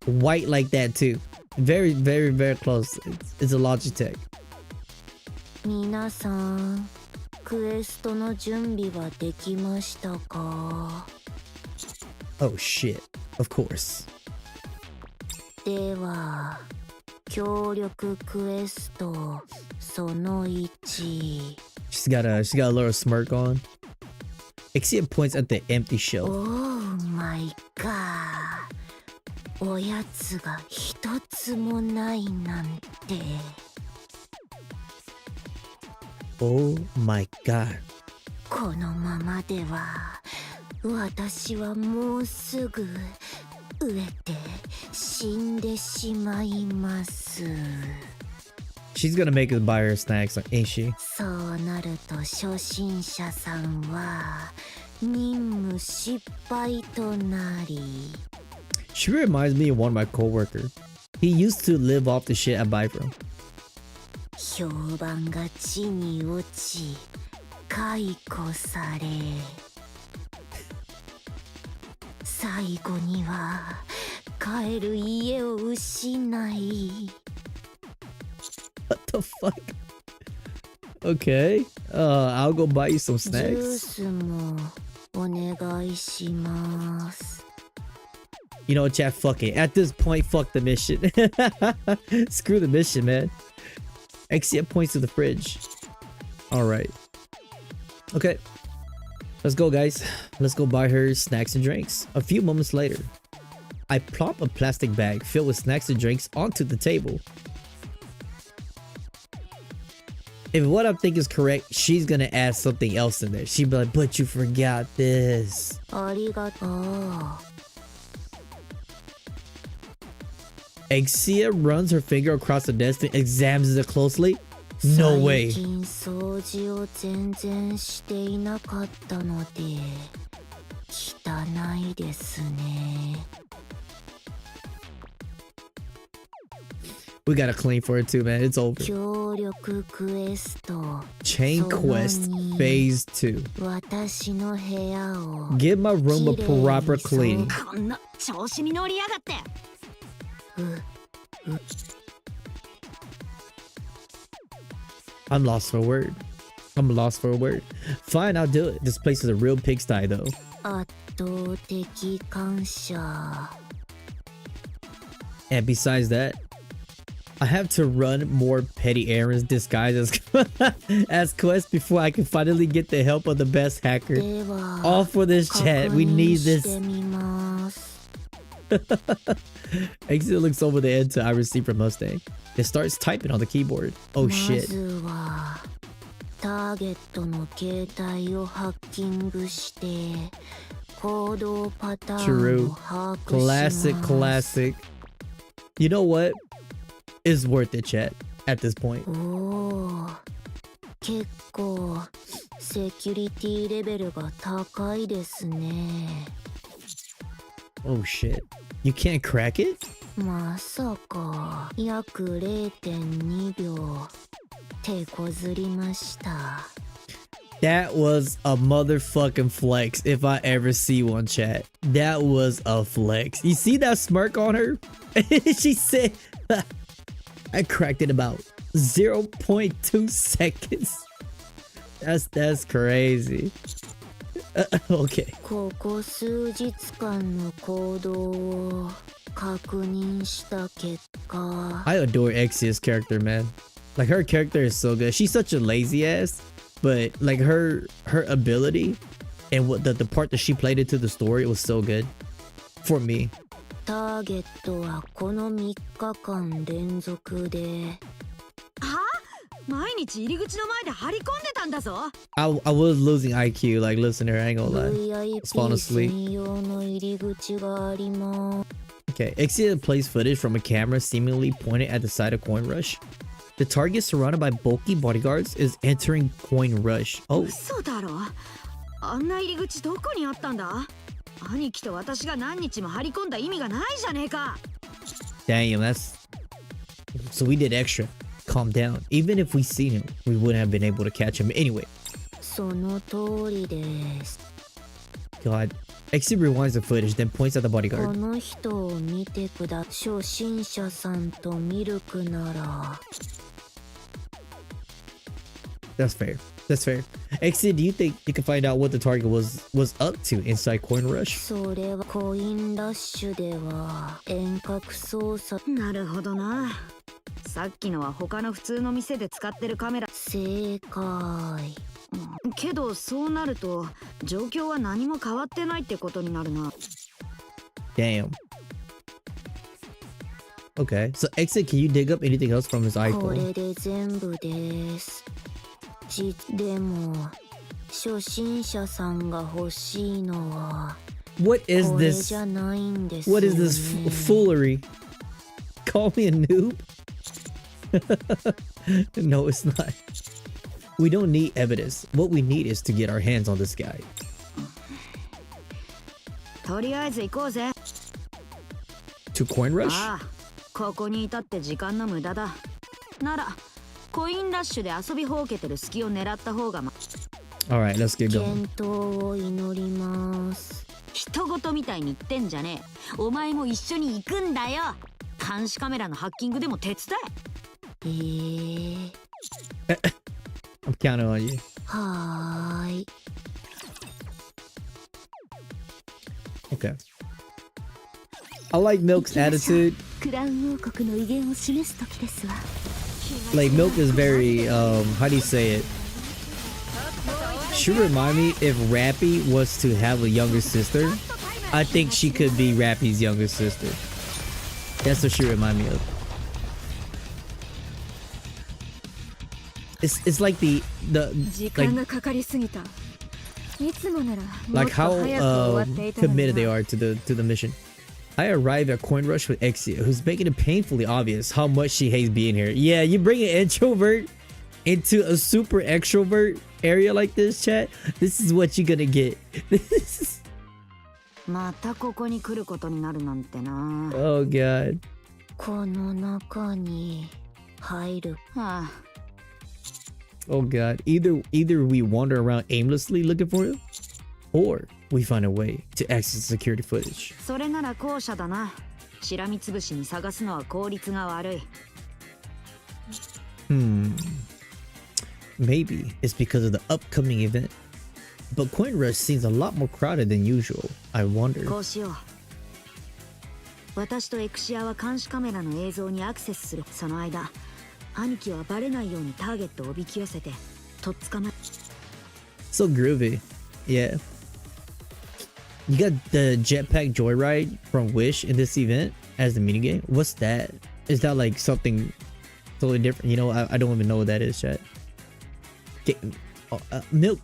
White like that too. Very, very, very close. It's a Logitech.
皆さん、クエストの準備はできましたか？
Oh shit. Of course.
では、協力クエストその1。
She's got a little smirk on. Exia points at the empty shelf.
Oh my god. おやつが一つもないなんて。
Oh my god.
このままでは私はもうすぐ飢えて死んでしまいます。
She's gonna make us buy her snacks, ain't she?
そうなると初心者さんは任務失敗となり。
She reminds me of one of my coworkers. He used to live off the shit I buy from.
評判が地に落ち解雇され、最後には帰る家を失い。
What the fuck? Okay. I'll go buy you some
ジュー
snacks.
スもお願いします。
You know what, chat? Fuck it. At this point, fuck the mission. Screw the mission, man. Exia points to the fridge. Alright. Okay. Let's go, guys. Let's go buy her snacks and drinks. A few moments later, I plop a plastic bag filled with snacks and drinks onto the table. If what I'm thinking is correct, she's gonna add something else in there. She'd be like, but you forgot this.
ありがとう。
Exia runs her finger across the desk and examines it closely. No way.
最近掃除を全然していなかったので汚いですね。
We gotta clean for it too, man. It's over.
協力クエスト
Chain Quest Phase 2.
私の部屋を
Give my room a proper cleaning.
こんな調子に乗りやがって。
I'm lost for a word. I'm lost for a word. Fine, I'll do it. This place is a real pigsty, though.
圧倒的感謝。
And besides that, I have to run more petty errands disguised as as quests before I can finally get the help of the best hacker.
では
All for this chat. We
確認
need
し
this.
てみます。
Exit looks over the enter I received from Mustang. It starts typing on the keyboard. Oh
ま
shit.
ずはターゲットの携帯をハッキングして行動パターン
True.
を把握します。
Classic, classic. You know what? It's worth it, chat. At this point.
おー、結構セキュリティレベルが高いですね。
Oh shit. You can't crack it?
まさか約 0.2 秒手こずりました。
That was a motherfucking flex if I ever see one, chat. That was a flex. You see that smirk on her? She said, I cracked it about 0.2 seconds. That's crazy. Okay.
ここ数日間の行動を確認した結果
I adore Exia's character, man. Like, her character is so good. She's such a lazy ass, but like her ability and what the part that she played into the story was so good for me.
ターゲットはこの3日間連続では毎日入り口の前で張り込んでたんだぞ
I was losing IQ, like, listen to her, I ain't gonna lie. I was falling asleep.
専用の入り口があります
Okay, Exia plays footage from a camera seemingly pointed at the side of Coin Rush. The target, surrounded by bulky bodyguards, is entering Coin Rush. Oh,
嘘だろあんな入り口どこにあったんだ兄貴と私が何日も張り込んだ意味がないじゃねえか
damn, that's... So we did extra. Calm down. Even if we seen him, we wouldn't have been able to catch him anyway.
その通りです
God. Exia rewinds the footage, then points at the
こ
bodyguard.
の人を見てくだ初心者さんとミルクなら
That's fair. That's fair. Exia, do you think you can find out what the target was up to inside Coin Rush?
それはコインラッシュでは遠隔操作なるほどなさっきのは他の普通の店で使ってるカメラ正解けどそうなると状況は何も変わってないってことになるな
Damn. Okay, so Exia, can you dig up anything else from his
こ
iPhone?
れで全部ですでも初心者さんが欲しいのは
What is
これ
this?
じゃないんです
What
よ
is this
ね
foolery? Call me a noob? No, it's not. We don't need evidence. What we need is to get our hands on this guy.
とりあえず行こうぜ
To Coin Rush?
ああここにいたって時間の無駄だならコインラッシュで遊びほうけてる隙を狙った方が
Alright, let's get going.
健闘を祈ります人事みたいに言ってんじゃねえお前も一緒に行くんだよ監視カメラのハッキングでも手伝え
I'm counting on you.
はーい
Okay. I like Milk's attitude.
クラウン王国の威厳を示す時ですわ
Like, Milk is very, how do you say it? She remind me if Rappy was to have a younger sister, I think she could be Rappy's younger sister. That's what she remind me of. It's like the
時
like
間がかかりすぎたいつもならもっ
like
と
how
早く終わっていたのに
committed
な
they are to the mission. I arrive at Coin Rush with Exia, who's making it painfully obvious how much she hates being here. Yeah, you bring an introvert into a super extrovert area like this, chat. This is what you're gonna get. This is...
またここに来ることになるなんてな
Oh god.
この中に入るはあ
Oh god. Either we wander around aimlessly looking for him, or we find a way to access security footage.
それなら後者だなしらみつぶしに探すのは効率が悪い
Maybe it's because of the upcoming event. But Coin Rush seems a lot more crowded than usual. I wonder.
こうしよう私とエクシアは監視カメラの映像にアクセスするその間兄貴はバレないようにターゲットをおびき寄せてとっ捕まえ
So groovy. Yeah. You got the jetpack joyride from Wish in this event as the minigame. What's that? Is that like something totally different? You know, I don't even know what that is, chat. Milk,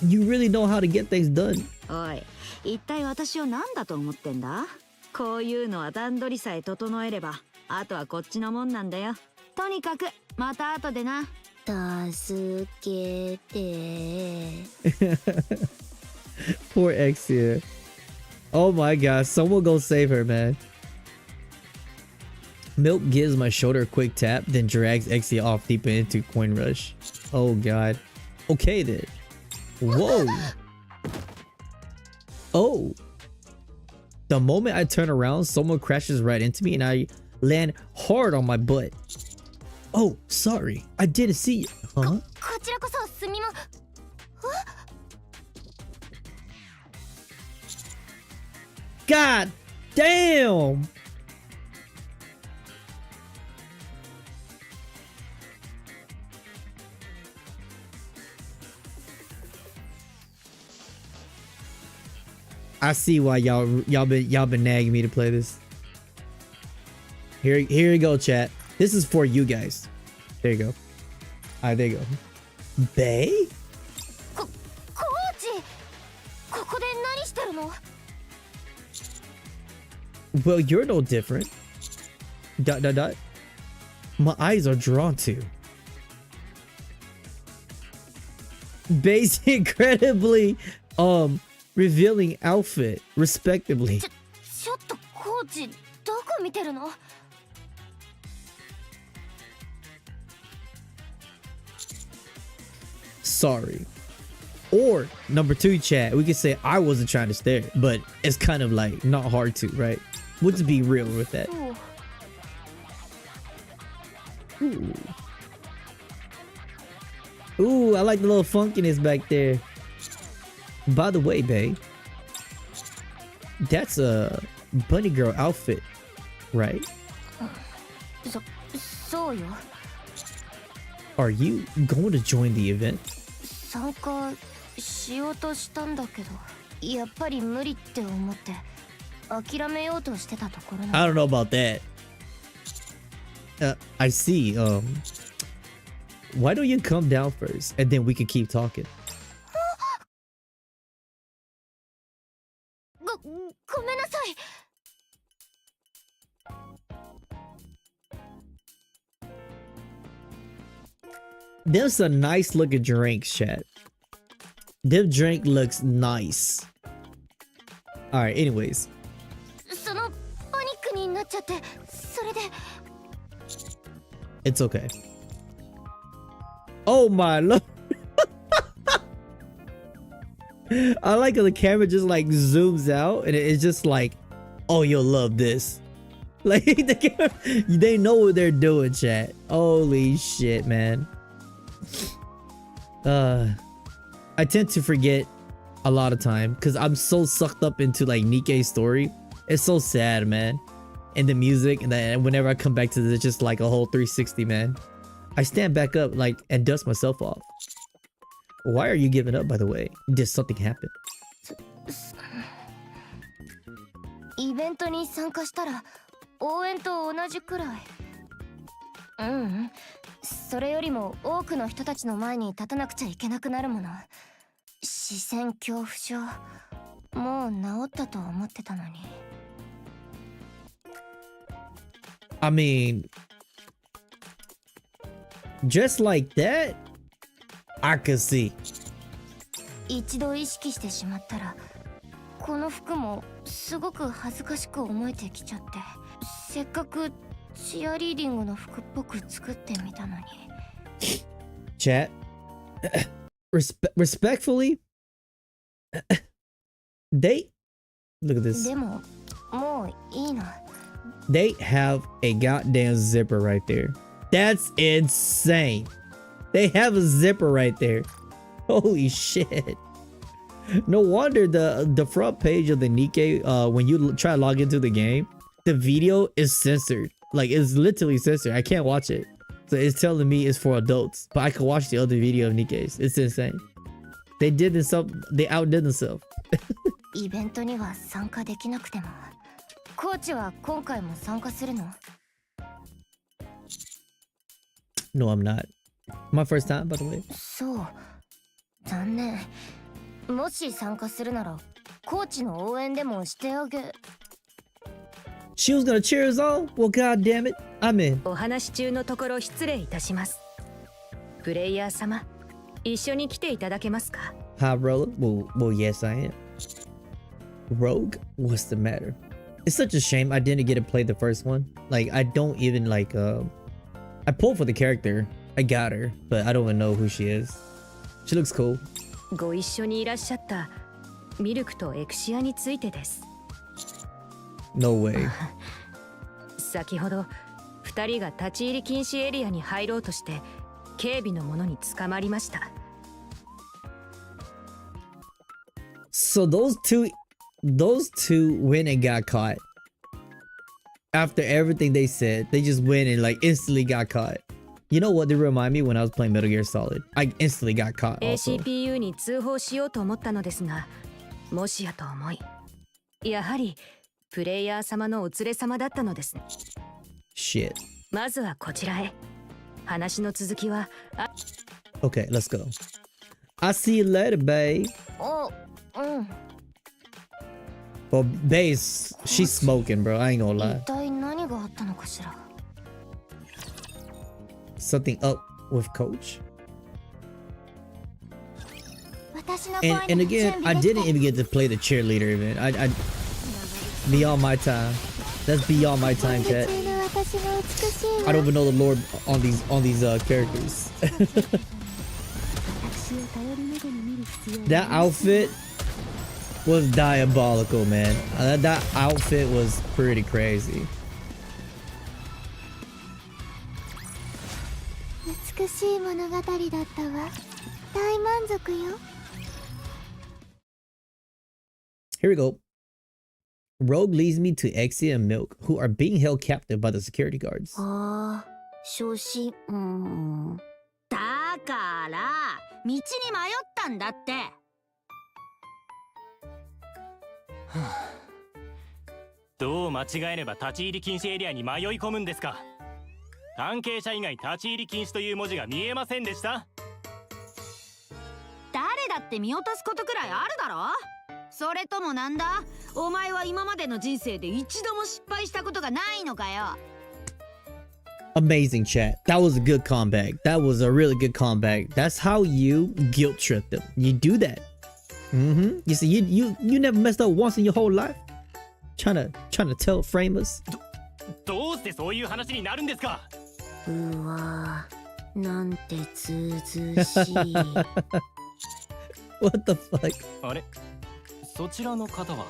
you really know how to get things done.
おい一体私を何だと思ってんだこういうのは段取りさえ整えればあとはこっちのもんなんだよとにかくまた後でな助けて
Poor Exia. Oh my god, someone go save her, man. Milk gives my shoulder a quick tap, then drags Exia off deeper into Coin Rush. Oh god. Okay then. Whoa. Oh. The moment I turn around, someone crashes right into me and I land hard on my butt. Oh, sorry. I didn't see you. Huh?
こちらこそすみま。
God damn. I see why y'all been nagging me to play this. Here you go, chat. This is for you guys. There you go. Alright, there you go. Bay?
コーチ、ここで何してるの？
Well, you're no different. ... My eyes are drawn to Bay's incredibly revealing outfit, respectively.
ちょっとコーチ、どこ見てるの？
Sorry. Or number 2, chat, we could say I wasn't trying to stare, but it's kind of like not hard to, right? We'll just be real with that. Ooh. Ooh, I like the little funkiness back there. By the way, babe, that's a bunny girl outfit, right?
そうよ。
Are you going to join the event?
参加しようとしたんだけど、やっぱり無理って思って諦めようとしてたところなの。
I don't know about that. I see. Why don't you come down first and then we can keep talking?
ごめんなさい。
There's a nice looking drink, chat. This drink looks nice. Alright, anyways.
そのパニックになっちゃって、それで。
It's okay. Oh my lord. I like how the camera just like zooms out and it's just like, oh, you'll love this. Like the camera, they know what they're doing, chat. Holy shit, man. I tend to forget a lot of time because I'm so sucked up into like Nikke's story. It's so sad, man. And the music, and then whenever I come back to this, it's just like a whole 360, man. I stand back up like and dust myself off. Why are you giving up, by the way? Did something happen?
イベントに参加したら応援と同じくらい。それよりも多くの人たちの前に立たなくちゃいけなくなるもの。視線恐怖症、もう治ったと思ってたのに。
I mean, just like that, I could see.
一度意識してしまったら、この服もすごく恥ずかしく思えてきちゃって、せっかくチアリーディングの服っぽく作ってみたのに。
Chat, respectfully, they look at this.
でも、もういいの。
They have a goddamn zipper right there. That's insane. They have a zipper right there. Holy shit. No wonder the front page of the Nikke, when you try to log into the game, the video is censored. Like, it's literally censored. I can't watch it. So it's telling me it's for adults. But I can watch the other video of Nikke's. It's insane. They outdid themselves.
イベントには参加できなくても、コーチは今回も参加するの？
No, I'm not. My first time, by the way.
そう。残念。もし参加するなら、コーチの応援でもしてあげ。
She was gonna cheer us on? Well, god damn it, I'm in.
お話中のところ失礼いたします。プレイヤー様、一緒に来ていただけますか？
Hi, Roller. Well, yes, I am. Rogue? What's the matter? It's such a shame I didn't get to play the first one. Like, I don't even like, I pulled for the character. I got her, but I don't even know who she is. She looks cool.
ご一緒にいらっしゃったミルクとエクシアについてです。
No way.
先ほど2人が立ち入り禁止エリアに入ろうとして警備の者に捕まりました。
So those two went and got caught. After everything they said, they just went and like instantly got caught. You know what they remind me when I was playing Metal Gear Solid? I instantly got caught also.
ACPU に通報しようと思ったのですが、もしやと思い、やはりプレイヤー様のお連れ様だったのですね。
Shit.
まずはこちらへ。話の続きは、
Okay, let's go. I see you later, babe.
うん。
Well, babe, she's smoking, bro. I ain't gonna
一
lie.
体何があったのかしら。
Something up with Coach.
私の
And again, I didn't even get to play the cheerleader event. I beyond my time. That's beyond my time, chat. I don't even know the lore on these characters. That outfit was diabolical, man. That outfit was pretty crazy.
美しい物語だったわ。大満足よ。
Here we go. Rogue leads me to Exia and Milk, who are being held captive by the security guards.
ああ、初心。だから道に迷ったんだって。
どう間違えれば立ち入り禁止エリアに迷い込むんですか。関係者以外立ち入り禁止という文字が見えませんでした。
誰だって見落とすことくらいあるだろ。それともなんだ、お前は今までの人生で一度も失敗したことがないのかよ。
Amazing, chat. That was a good comeback. That was a really good comeback. That's how you guilt trip them. You do that. You see, you never messed up once in your whole life. Trying to tell framers.
どうしてそういう話になるんですか。
うわ、なんてずうずうしい。
What the fuck?
あれ、そちらの方は。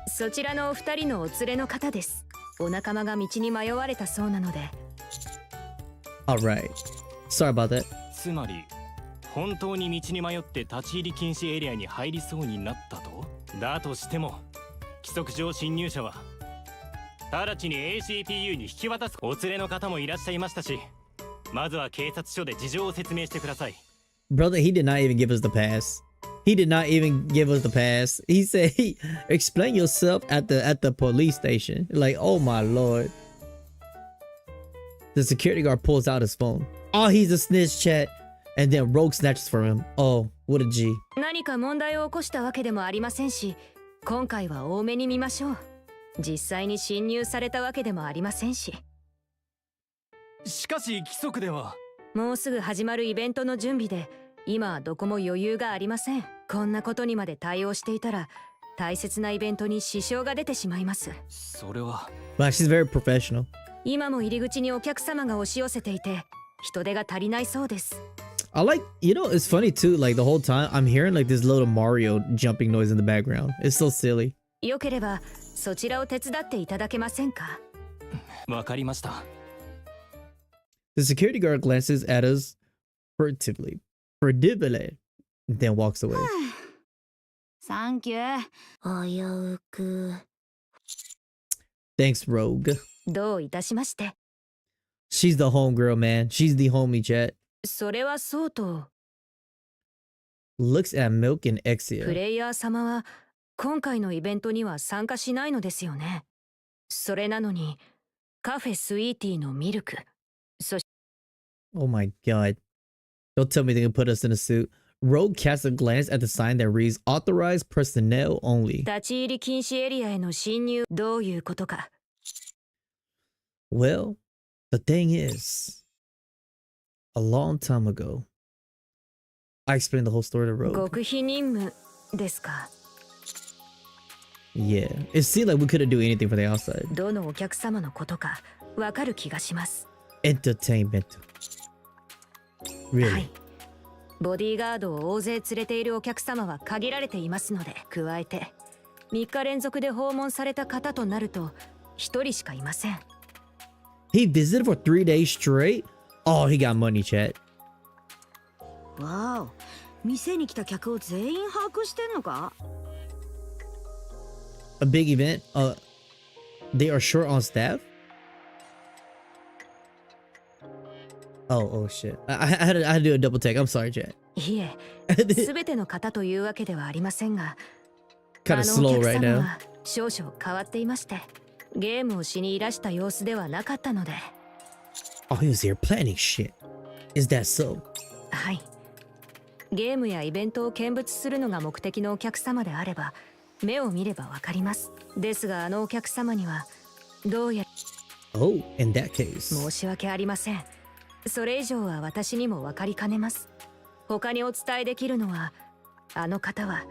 そちらのお二人のお連れの方です。お仲間が道に迷われたそうなので。
Alright. Sorry about that.
つまり本当に道に迷って立ち入り禁止エリアに入りそうになったと。だとしても規則上侵入者は直ちに ACPU に引き渡す。お連れの方もいらっしゃいましたし、まずは警察署で事情を説明してください。
Brother, he did not even give us the pass. He did not even give us the pass. He said, "Hey, explain yourself at the police station." Like, oh my lord. The security guard pulls out his phone. Oh, he's a snitch, chat. And then Rogue snatches from him. Oh, what a G.
何か問題を起こしたわけでもありませんし、今回は多めに見ましょう。実際に侵入されたわけでもありませんし。
しかし規則では。
もうすぐ始まるイベントの準備で、今はどこも余裕がありません。こんなことにまで対応していたら、大切なイベントに支障が出てしまいます。
それは。
Wow, she's very professional.
今も入り口にお客様が押し寄せていて、人手が足りないそうです。
I like, you know, it's funny too. Like the whole time I'm hearing like this little Mario jumping noise in the background. It's so silly.
よければそちらを手伝っていただけませんか。
わかりました。
The security guard glances at us furtively, then walks away.
サンキュー。危うく。
Thanks, Rogue.
どういたしまして。
She's the homegirl, man. She's the homie, chat.
それはそうと。
Looks at Milk and
プ
Exia.
レイヤー様は今回のイベントには参加しないのですよね。それなのにカフェスイーティーのミルク、そして
Oh my god. Don't tell me they can put us in a suit. Rogue casts a glance at the sign that reads authorized personnel only.
立ち入り禁止エリアへの侵入、どういうことか。
Well, the thing is, a long time ago, I explained the whole story to Rogue.
極秘任務ですか。
Yeah, it seemed like we couldn't do anything for the outside.
どのお客様のことかわかる気がします。
Entertainment.
は
Really?
い。ボディーガードを大勢連れているお客様は限られていますので、加えて3日連続で訪問された方となると1人しかいません。
He visited for 3 days straight? Oh, he got money, chat.
わお、店に来た客を全員把握してんのか？
A big event? They are short on staff? Oh shit. I had to do a double take. I'm sorry, chat.
いえ、全ての方というわけではありませんが、
Kind of slow right
あのお客様
now.
は少々変わっていまして、ゲームをしにいらした様子ではなかったので。
Oh, he was here planning shit. Is that so?
はい。ゲームやイベントを見物するのが目的のお客様であれば、目を見ればわかります。ですがあのお客様にはどうや
Oh, in that case.
申し訳ありません。それ以上は私にもわかりかねます。他にお伝えできるのは、あの方は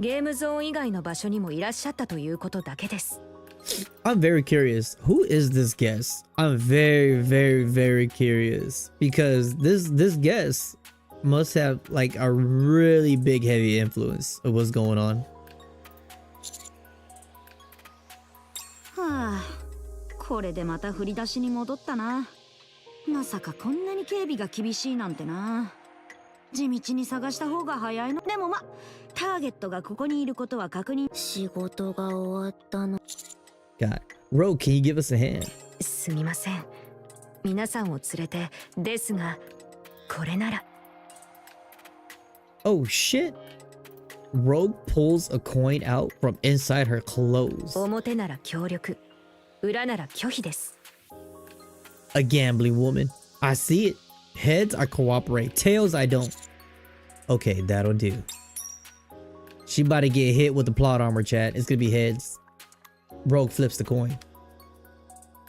ゲームゾーン以外の場所にもいらっしゃったということだけです。
I'm very curious. Who is this guest? I'm very, very, very curious because this guest must have like a really big, heavy influence of what's going on.
はあ、これでまた振り出しに戻ったな。まさかこんなに警備が厳しいなんてな。地道に探した方が早いの。でもま、ターゲットがここにいることは確認。仕事が終わったの。
God, Ro, can you give us a hand?
すみません。皆さんを連れてですが、これなら。
Oh shit! Rogue pulls a coin out from inside her clothes.
表なら協力、裏なら拒否です。
A gambling woman. I see it. Heads, I cooperate. Tails, I don't. Okay, that'll do. She about to get hit with the plot armor, chat. It's gonna be heads. Rogue flips the coin.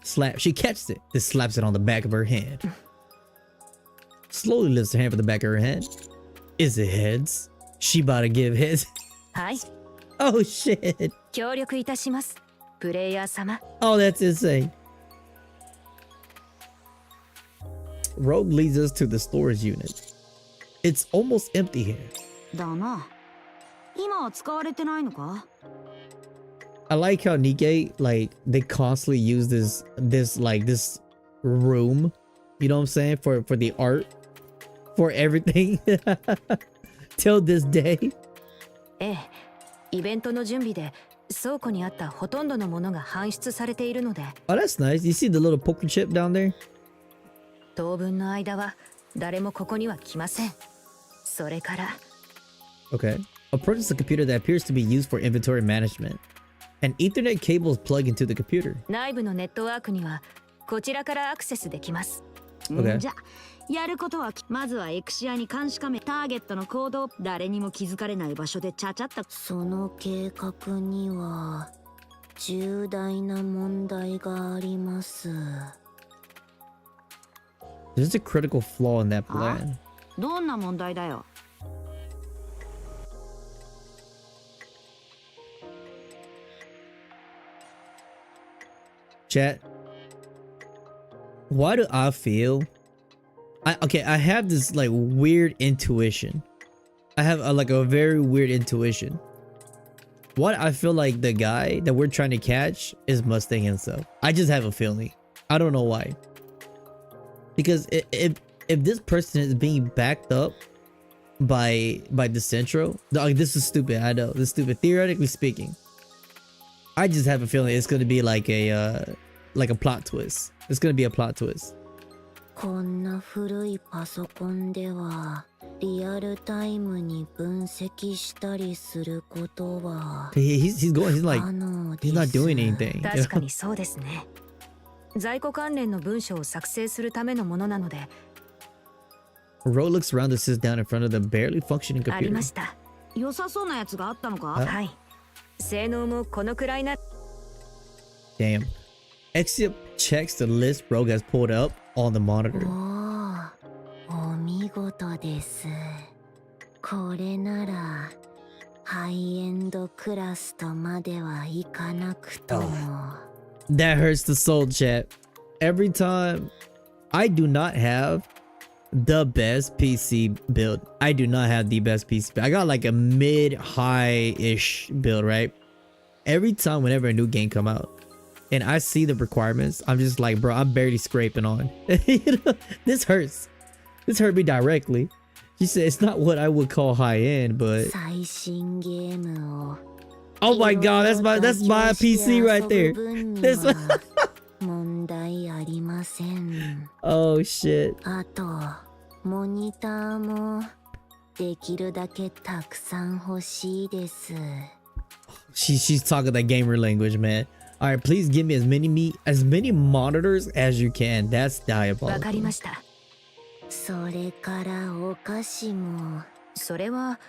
Slap. She catches it. Then slaps it on the back of her hand. Slowly lifts her hand from the back of her hand. Is it heads? She about to give heads.
はい。
Oh shit.
協力いたします。プレイヤー様。
Oh, that's insane. Rogue leads us to the storage unit. It's almost empty here.
だな。今は使われてないのか？
I like how Nikke, like, they constantly use this room, you know what I'm saying, for the art, for everything. Till this day.
ええ、イベントの準備で倉庫にあったほとんどのものが搬出されているので。
Oh, that's nice. You see the little poker chip down there?
当分の間は誰もここには来ません。それから。
Okay. Approaches a computer that appears to be used for inventory management. An Ethernet cable is plugged into the computer.
内部のネットワークにはこちらからアクセスできます。
Okay.
じゃ、やることはまずはエクシアに監視カメラ、ターゲットの行動、誰にも気づかれない場所でちゃちゃっと。その計画には重大な問題があります。
There's a critical flaw in that plan.
どんな問題だよ。
Chat. Why do I feel? I have this like weird intuition. I have a very weird intuition. What I feel like the guy that we're trying to catch is Mustang himself. I just have a feeling. I don't know why. Because if this person is being backed up by the Centro, like, this is stupid. I know this is stupid. Theoretically speaking, I just have a feeling it's gonna be like a plot twist. It's gonna be a plot twist.
こんな古いパソコンではリアルタイムに分析したりすることは
He's like he's not doing anything.
確かにそうですね。在庫関連の文書を作成するためのものなので。
Ro looks around and sits down in front of the barely functioning
あり
computer.
ました。
良さそうなやつがあったのか？
はい。性能もこのくらいな。
Damn. Exit checks the list Rogue has pulled up on the monitor.
お見事です。これならハイエンドクラスとまではいかなくとも。
That hurts the soul, chat. Every time I do not have the best PC build. I do not have the best PC build. I got like a mid-high-ish build, right? Every time whenever a new game come out and I see the requirements, I'm just like, bro, I'm barely scraping on. You know, this hurts. This hurt me directly. She said it's not what I would call high-end, but oh my god, that's my PC right there. This oh shit.
あとモニターもできるだけたくさん欲しいです。
She's talking that gamer language, man. All right, please give me as many monitors as you can. That's
わ
diabolical.
かりました。
それからお菓子も。
それは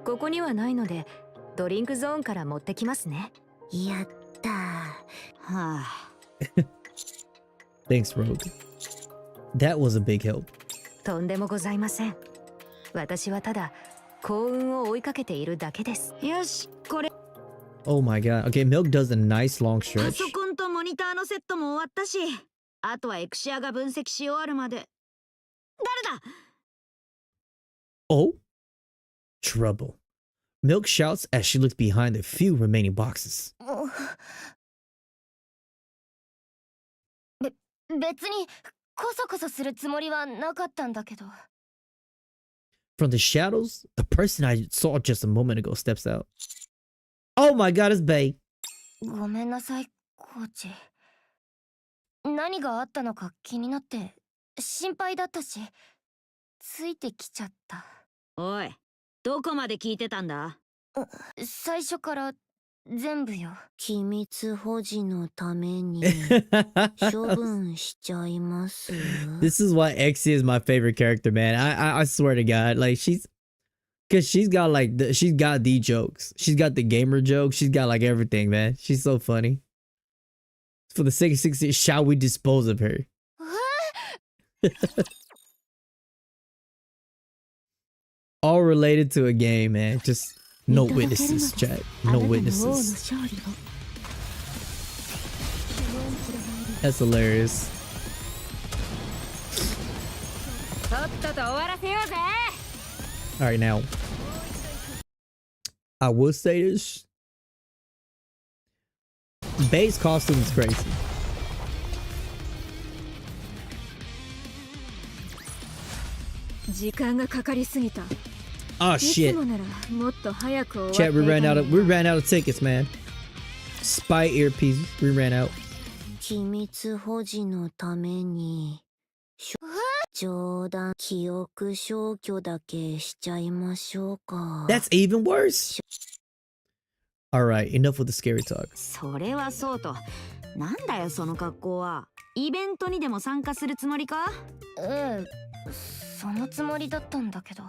ここにはないのでドリンクゾーンから持ってきますね。
やった。はあ。
Thanks, Rogue. That was a big help.
とんでもございません。私はただ幸運を追いかけているだけです。
よし、これ。
Oh my god. Okay, Milk does a nice long
パ
stretch.
ソコンとモニターのセットも終わったし、あとはエクシアが分析し終わるまで。誰だ
Oh, trouble. Milk shouts as she looks behind the few remaining boxes.
別にコソコソするつもりはなかったんだけど。
From the shadows, the person I saw just a moment ago steps out. Oh my god, it's Bae.
ごめんなさい、コーチ。何があったのか気になって心配だったし、ついてきちゃった。
おい、どこまで聞いてたんだ？
最初から全部よ。
機密保持のために処分しちゃいます。
This is why Exy is my favorite character, man. I swear to God, like she's got like she's got the jokes, she's got the gamer jokes, she's got like everything, man. She's so funny. For the sake of 60, shall we dispose of her? All related to a game, man. Just no witnesses, chat. No witnesses. That's hilarious.
とっとと終わらせようぜ。
All right, now I will say this: Bae's costume is crazy.
時間がかかりすぎた。
Oh
いつ
shit!
もならもっと早く終わって
Chat,
いた
we
の
ran
に
out of tickets, man. Spy earpieces, we ran out.
機密保持のために冗談記憶消去だけしちゃいましょうか。
That's even worse. All right, enough with the scary talk.
それはそうと、なんだよその格好は。イベントにでも参加するつもりか？
ええ、そのつもりだったんだけど。
ん？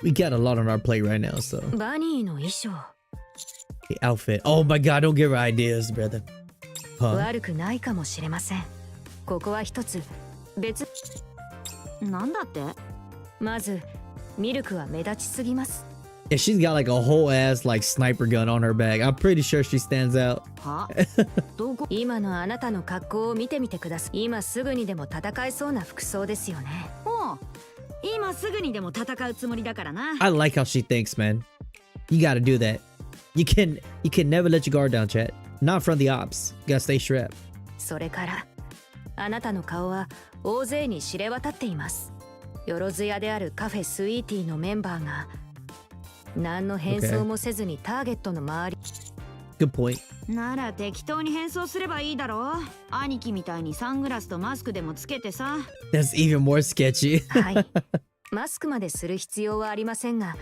We got a lot on our plate right now, so
バニーの衣装
the outfit. Oh my god, don't give her ideas, brother. Huh?
悪くないかもしれません。ここは一つ別。
なんだって？
まずミルクは目立ちすぎます。
Yeah, she's got like a whole ass like sniper gun on her back. I'm pretty sure she stands out.
は？どこ？
今のあなたの格好を見てみてください。今すぐにでも戦えそうな服装ですよね。
おう、今すぐにでも戦うつもりだからな。
I like how she thinks, man. You gotta do that. You can never let your guard down, chat. Not from the ops. You gotta stay strapped.
それからあなたの顔は大勢に知れ渡っています。よろず屋であるカフェスイーティーのメンバーが何の変装もせずにターゲットの周り。
Good point.
なら適当に変装すればいいだろう。兄貴みたいにサングラスとマスクでもつけてさ。
That's even more sketchy.
はい。マスクまでする必要はありませんが、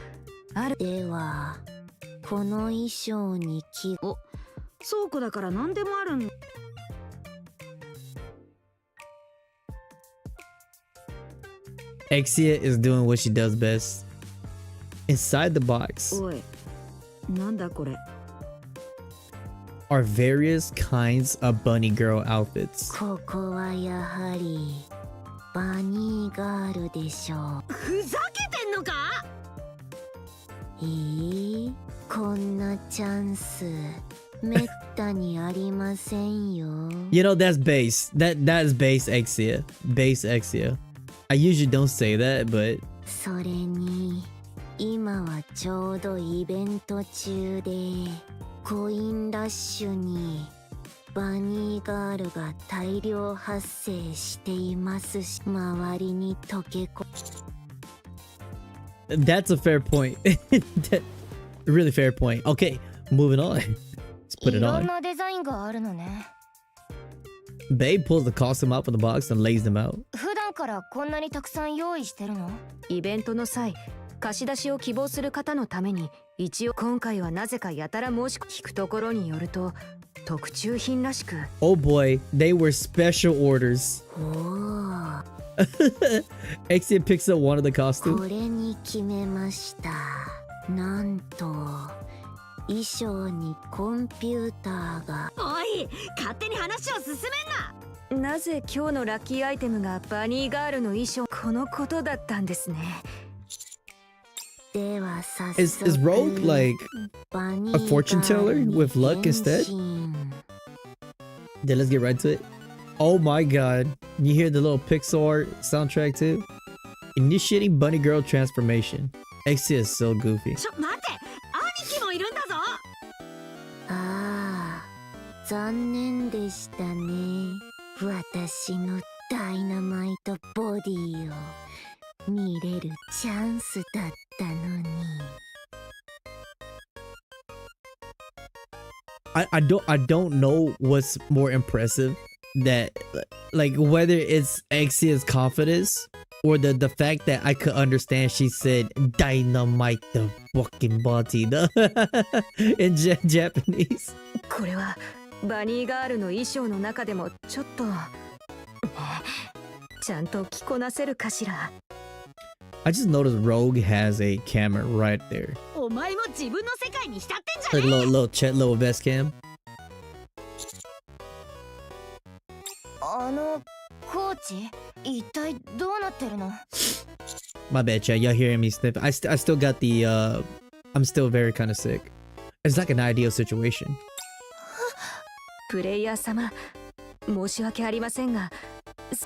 ある。
ではこの衣装にお、倉庫だから何でもあるん。
Exia is doing what she does best. Inside the box
おい、なんだこれ。
are various kinds of bunny girl outfits.
ここはやはりバニーガールでしょう。ふざけてんのか？こんなチャンスめったにありませんよ。
You know, that's base. That's base Exia. Base Exia. I usually don't say that, but
それに今はちょうどイベント中でコインラッシュにバニーガールが大量発生していますし、周りに溶けこ
that's a fair point. Really fair point. Okay, moving on. Let's put
い
it
ろん
on.
なデザインがあるのね。
Babe pulls the costume out of the box and lays them out.
普段からこんなにたくさん用意してるの？
イベントの際貸し出しを希望する方のために一応今回はなぜかやたら申し聞くところによると特注品らしく。
Oh boy, they were special orders.
お
Exia picks up one of the
ー、こ
costumes.
れに決めました。なんと衣装にコンピューターが。
おい、勝手に話を進めんな。
なぜ今日のラッキーアイテムがバニーガールの衣装、このことだったんですね。
では早速
Is Rogue like
バニ
a
ー
fortune
ガール
teller
に
with luck
変
instead?
身。
Then let's get right to it. Oh my god. You hear the little Pixar soundtrack too? Initiating Bunny Girl transformation. Exia is so goofy.
ちょ、待て、兄貴もいるんだぞ。
ああ、残念でしたね。私のダイナマイトボディを見れるチャンスだったのに。
I don't know what's more impressive, that like whether it's Exia's confidence or the fact that I could understand she said dynamite the fucking body in Japanese.
これはバニーガールの衣装の中でもちょっとちゃんと着こなせるかしら。
I just noticed Rogue has a camera right there.
お前も自分の世界に浸ってんじゃ
Like
ね
little chat, little vest cam.
コーチ、一体どうなってるの？
My bad, chat. Y'all hearing me sniff? I still got the I'm still very kind of sick. It's like an ideal situation.
プレイヤー様、申し訳ありませんが、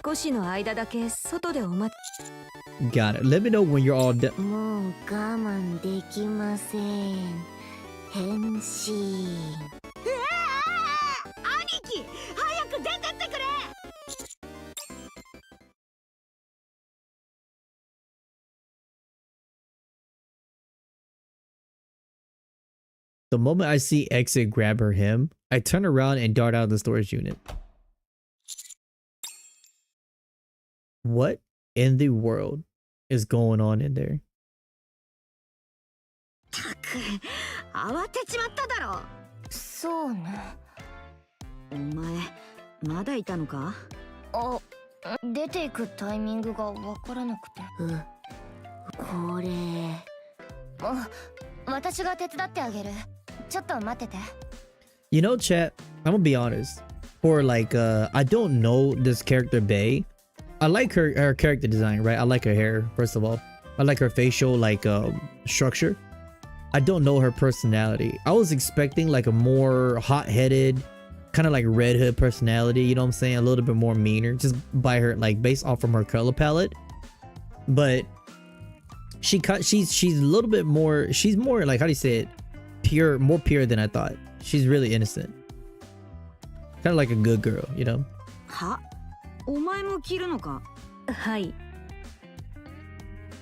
少しの間だけ外でお待ち。
Got it. Let me know when you're all done.
もう我慢できません。変身。
兄貴、早く出てってくれ。
The moment I see Exit grab her him, I turn around and dart out of the storage unit. What in the world is going on in there?
たく、慌てちまっただろ。
そうね。
お前、まだいたのか？
あ、出ていくタイミングがわからなくて。
これ。
あ、私が手伝ってあげる。ちょっと待ってて。
You know, chat, I'm gonna be honest. For like, I don't know this character Bae. I like her character design, right? I like her hair, first of all. I like her facial, like, structure. I don't know her personality. I was expecting like a more hot-headed, kind of like Red Hood personality, you know what I'm saying? A little bit more meaner, just by her, like, based off from her color palette. But she's a little bit more, she's more like, how do you say it? Pure, more pure than I thought. She's really innocent. Kind of like a good girl, you know?
は？お前も着るのか？
はい。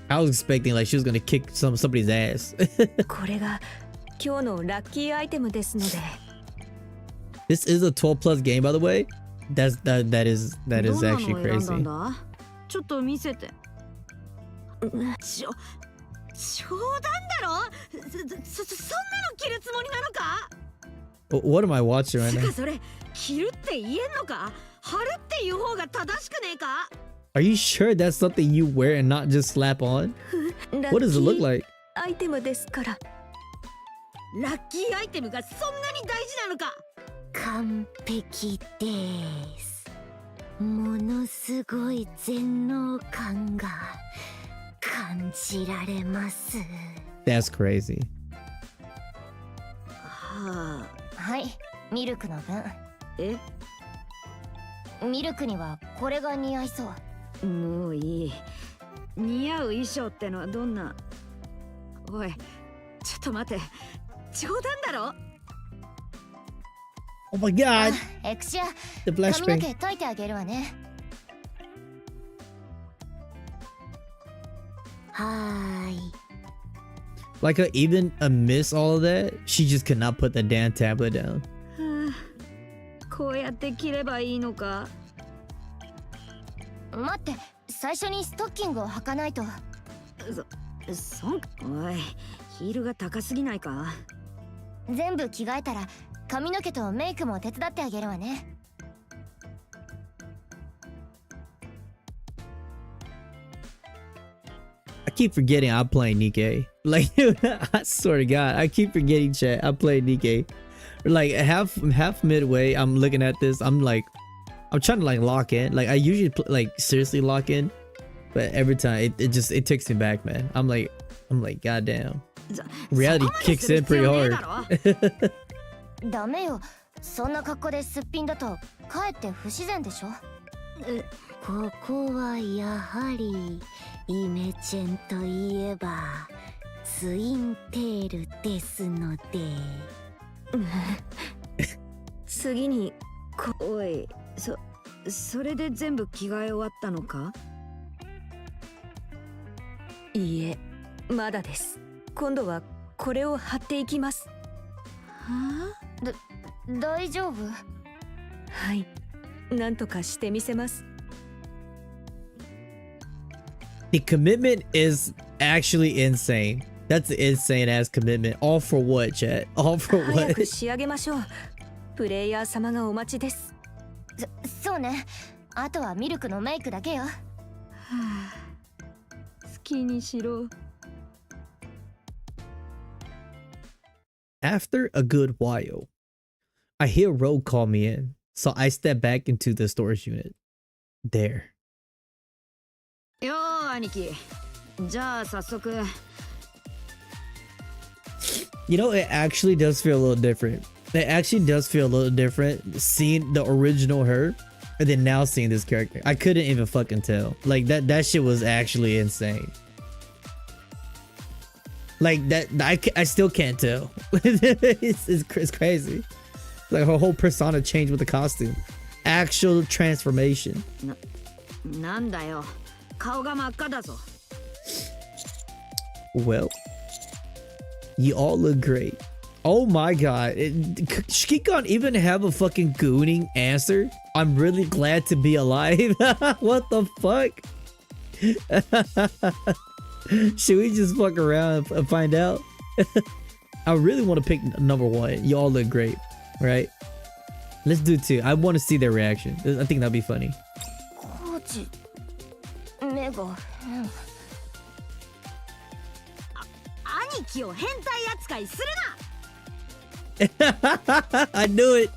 I was expecting like she was gonna kick somebody's ass.
これが今日のラッキーアイテムですので。
This is a 12 plus game, by the way. That is actually
どんなのを選んだ
crazy.
んだ？ちょっと見せて。
冗談だろ。そんなの着るつもりなのか？
What am I watching right
つ
now?
かそれ着るって言えんのか？貼るっていう方が正しくねえか？
Are you sure that's something you wear and not just slap on? What does it look like?
アイテムですから。
ラッキーアイテムがそんなに大事なのか？
完璧です。ものすごい全能感が感じられます。
That's crazy.
はあ、
はい、ミルクの分。
え、
ミルクにはこれが似合いそう。
もういい。似合う衣装ってのはどんな。おい、ちょっと待って、冗談だろ。
Oh my god!
エクシア、
The flash
髪の
bang.
毛解いてあげるわね。はーい。
Like even amidst all of that, she just could not put the damn tablet down.
こうやって着ればいいのか。
待って、最初にストッキングを履かないと。
おい、ヒールが高すぎないか。
全部着替えたら髪の毛とメイクも手伝ってあげるわね。
I keep forgetting I play Nikke. Like, I swear to God, I keep forgetting, chat. I play Nikke. Like half midway, I'm looking at this. I'm like, I'm trying to like lock in. Like I usually like seriously lock in, but every time it takes me back, man. I'm like, goddamn. Reality kicks in pretty hard.
ダメよ、そんな格好ですっぴんだとかえって不自然でしょ。
ここはやはりイメチェンといえばツインテールですので。
次に
おい、それで全部着替え終わったのか。
いいえ、まだです。今度はこれを貼っていきます。
はあ、
大丈夫？
はい、なんとかしてみせます。
The commitment is actually insane. That's an insane ass commitment. All for what, chat? All for
早
what?
く仕上げましょう。プレイヤー様がお待ちです。
そうね。あとはミルクのメイクだけよ。
好きにしろ。
After a good while, I hear Rogue call me in, so I step back into the storage unit. There.
よー、兄貴。じゃあ早速。
You know, it actually does feel a little different. It actually does feel a little different seeing the original her and then now seeing this character. I couldn't even fucking tell. Like that shit was actually insane. Like that, I still can't tell. it's crazy. Like her whole persona changed with the costume. Actual transformation.
なんだよ。顔が真っ赤だぞ。
Well, you all look great. Oh my god. Shikon even have a fucking gooning answer? I'm really glad to be alive. What the fuck? Should we just fuck around and find out? I really want to pick number one. You all look great, right? Let's do two. I want to see their reaction. I think that'd be funny.
コーチ、目が変。
兄貴を変態扱いする
I knew it.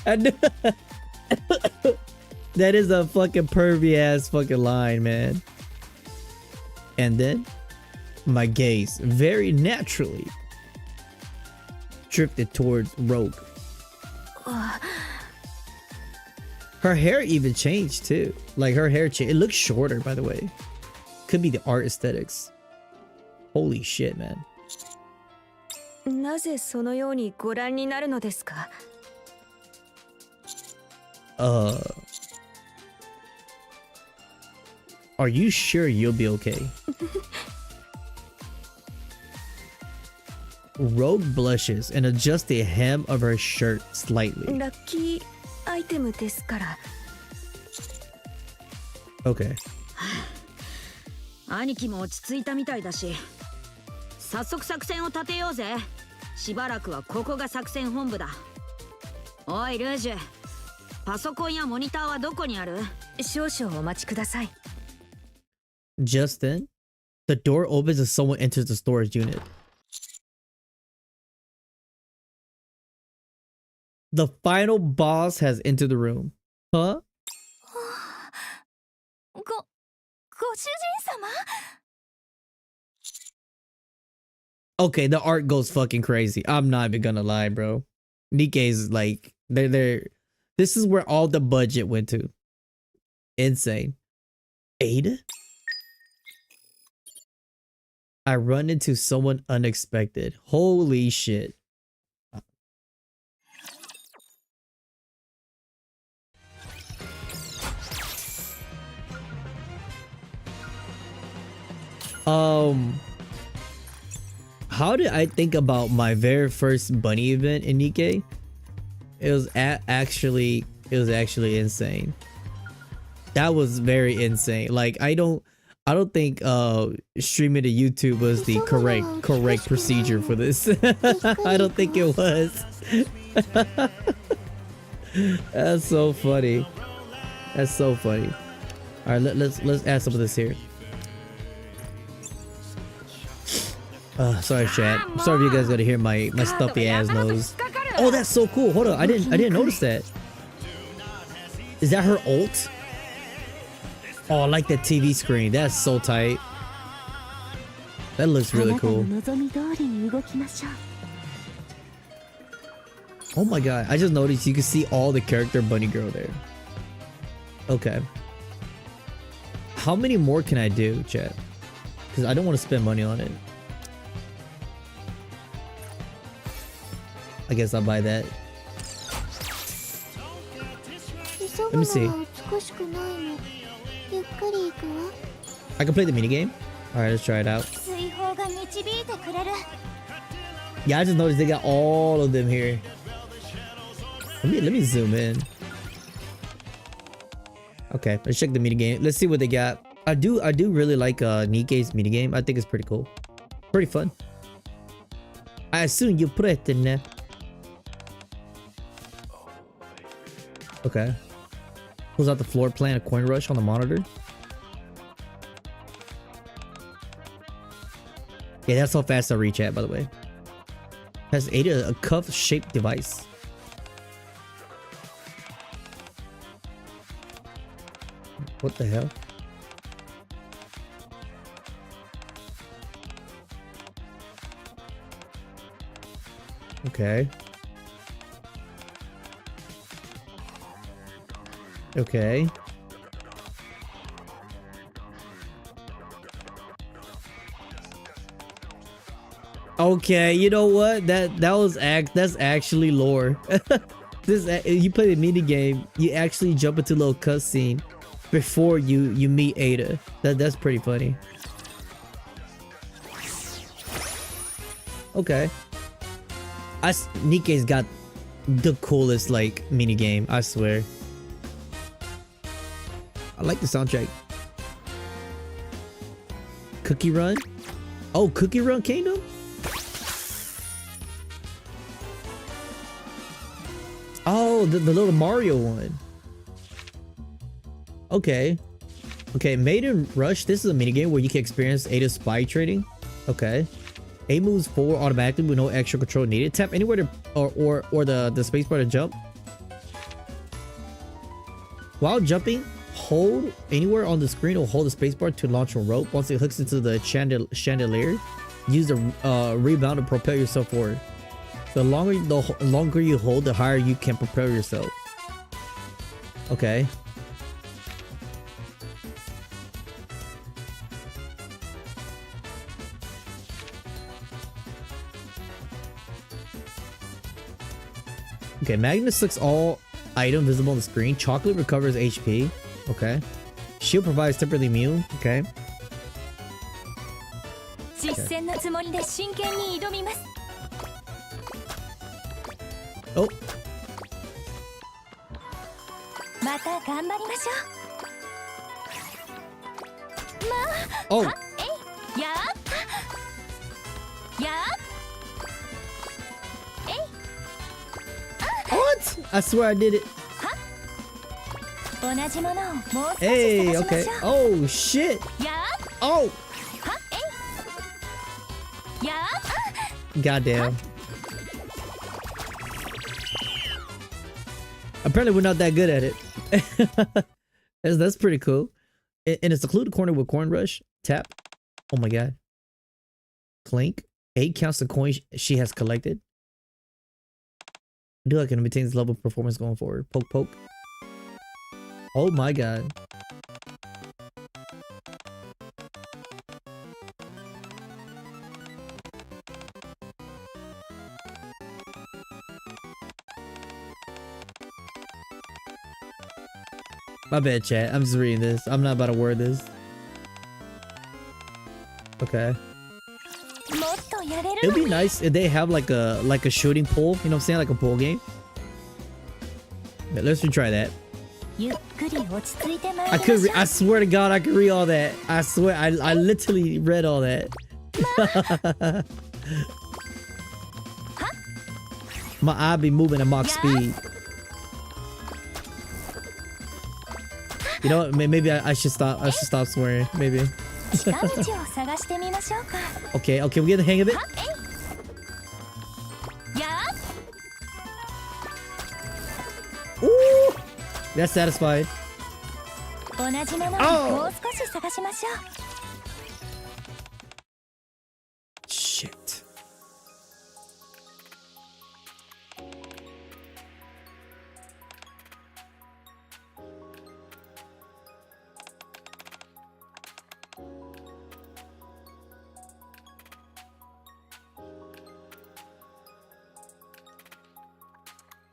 I knew That is a fucking pervy ass fucking line, man. And then my gaze very naturally drifted towards Rogue. Her hair even changed too. Like her hair changed. It looks shorter, by the way. Could be the art aesthetics. Holy shit, man.
なぜそのようにご覧になるのですか？
Are you sure you'll be okay? Rogue blushes and adjusts the hem of her shirt slightly.
ラッキーアイテムですから。
Okay.
兄貴も落ち着いたみたいだし、早速作戦を立てようぜ。しばらくはここが作戦本部だ。おいルージュ、パソコンやモニターはどこにある？
少々お待ちください。
Just then, the door opens and someone enters the storage unit. The final boss has entered the room. Huh?
ご主人様？
Okay, the art goes fucking crazy. I'm not even gonna lie, bro. Nikke's like they're this is where all the budget went to. Insane. Ada? I run into someone unexpected. Holy shit. How did I think about my very first bunny event in Nikke? It was actually insane. That was very insane. Like I don't think streaming to YouTube was the correct procedure for this. I don't think it was. That's so funny. That's so funny. All right, let's add some of this here. Sorry chat. Sorry if you guys gotta hear my stuffy ass nose. Oh, that's so cool. Hold on, I didn't notice that. Is that her ult? Oh, I like that TV screen. That's so tight. That looks really cool. Oh my god, I just noticed you can see all the character bunny girl there. Okay. How many more can I do, chat? Because I don't want to spend money on it. I guess I'll buy that. Let me see. I can play the minigame? Alright, let's try it out. Yeah, I just noticed they got all of them here. Let me zoom in. Okay, let's check the minigame. Let's see what they got. I do really like Nikke's minigame. I think it's pretty cool. Pretty fun. I assume you put it in there. Okay. Pulls out the floor plan, a coin rush on the monitor. Yeah, that's how fast I reach at, by the way. Has Ada a cuff-shaped device. What the hell? Okay. Okay. Okay, you know what? That's actually lore. You play the mini game, you actually jump into a little cutscene before you meet Ada. That's pretty funny. Okay. Nikke's got the coolest like mini game, I swear. I like the soundtrack. Cookie Run? Oh, Cookie Run Kingdom? Oh, the little Mario one. Okay. Okay, Maiden Rush. This is a minigame where you can experience Ada's spy trading. Okay. A moves forward automatically with no extra control needed. Tap anywhere to or the spacebar to jump. While jumping, hold anywhere on the screen or hold the spacebar to launch a rope. Once it hooks into the chandelier, use the rebound to propel yourself forward. The longer you hold, the higher you can propel yourself. Okay. Okay, Magnus sucks all item visible on the screen. Chocolate recovers HP. Okay. Shield provides temporarily immune. Okay. Oh. Oh. What? I swear I did it. Hey, okay. Oh, shit. Oh. Goddamn. Apparently we're not that good at it. That's pretty cool. In a secluded corner with Coin Rush, tap. Oh my god. Clink. 8 counts the coins she has collected. do I can maintain this level of performance going forward. Poke poke. Oh my god. My bad, chat. I'm just reading this. I'm not about to word this. Okay. It'd be nice if they have like a shooting pool. You know what I'm saying? Like a pool game. Yeah, let's retry that. I swear to God, I could read all that. I swear, I literally read all that. My eye be moving at Mach speed. You know what? Maybe I should stop. I should stop swearing. Maybe. Okay, we get the hang of it. Ooh, that's satisfying. Oh. Shit.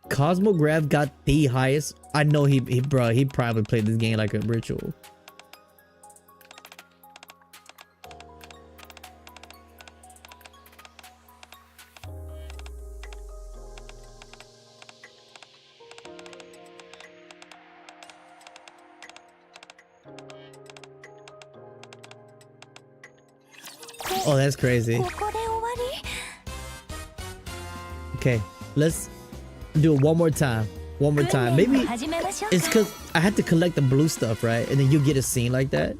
Cosmograph got the highest. I know he probably played this game like a ritual. Oh, that's crazy. Okay, let's do it one more time. One more time. Maybe it's because I had to collect the blue stuff, right? And then you get a scene like that.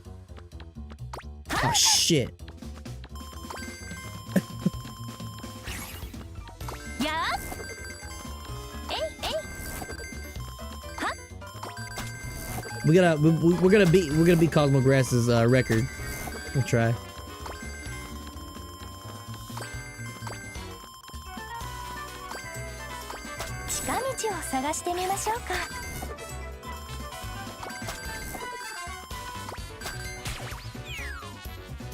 Oh, shit. We're gonna beat Cosmograss's record. We'll try.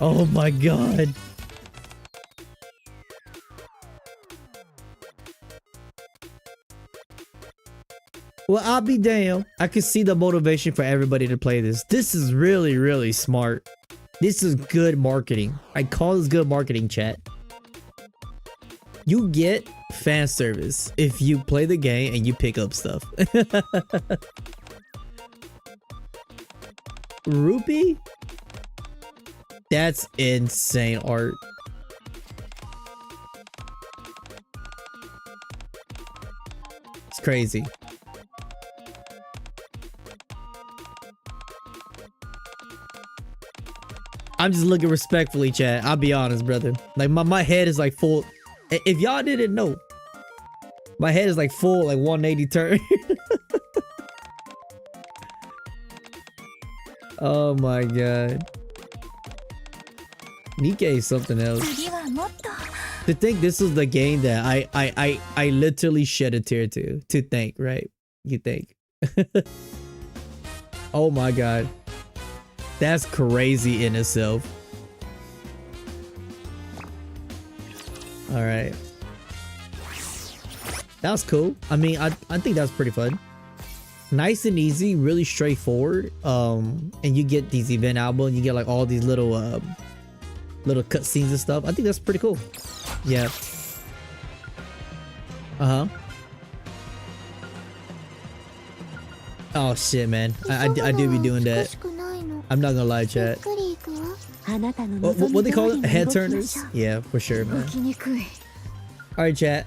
Oh my god. Well, I'll be damned. I can see the motivation for everybody to play this. This is really, really smart. This is good marketing. I call this good marketing, chat. You get fan service if you play the game and you pick up stuff. Rupee? That's insane art. It's crazy. I'm just looking respectfully, chat. I'll be honest, brother. Like my head is like full. If y'all didn't know, my head is like full, like 180 turn. Oh my god. Nikke is something else. To think this is the game that I literally shed a tear to think, right? You think. Oh my god. That's crazy in itself. Alright. That was cool. I mean, I think that's pretty fun. Nice and easy, really straightforward. And you get these event albums, you get like all these little little cutscenes and stuff. I think that's pretty cool. Yeah. Oh shit, man. I do be doing that. I'm not gonna lie, chat. What they call it? Head turners? Yeah, for sure, man. Alright, chat.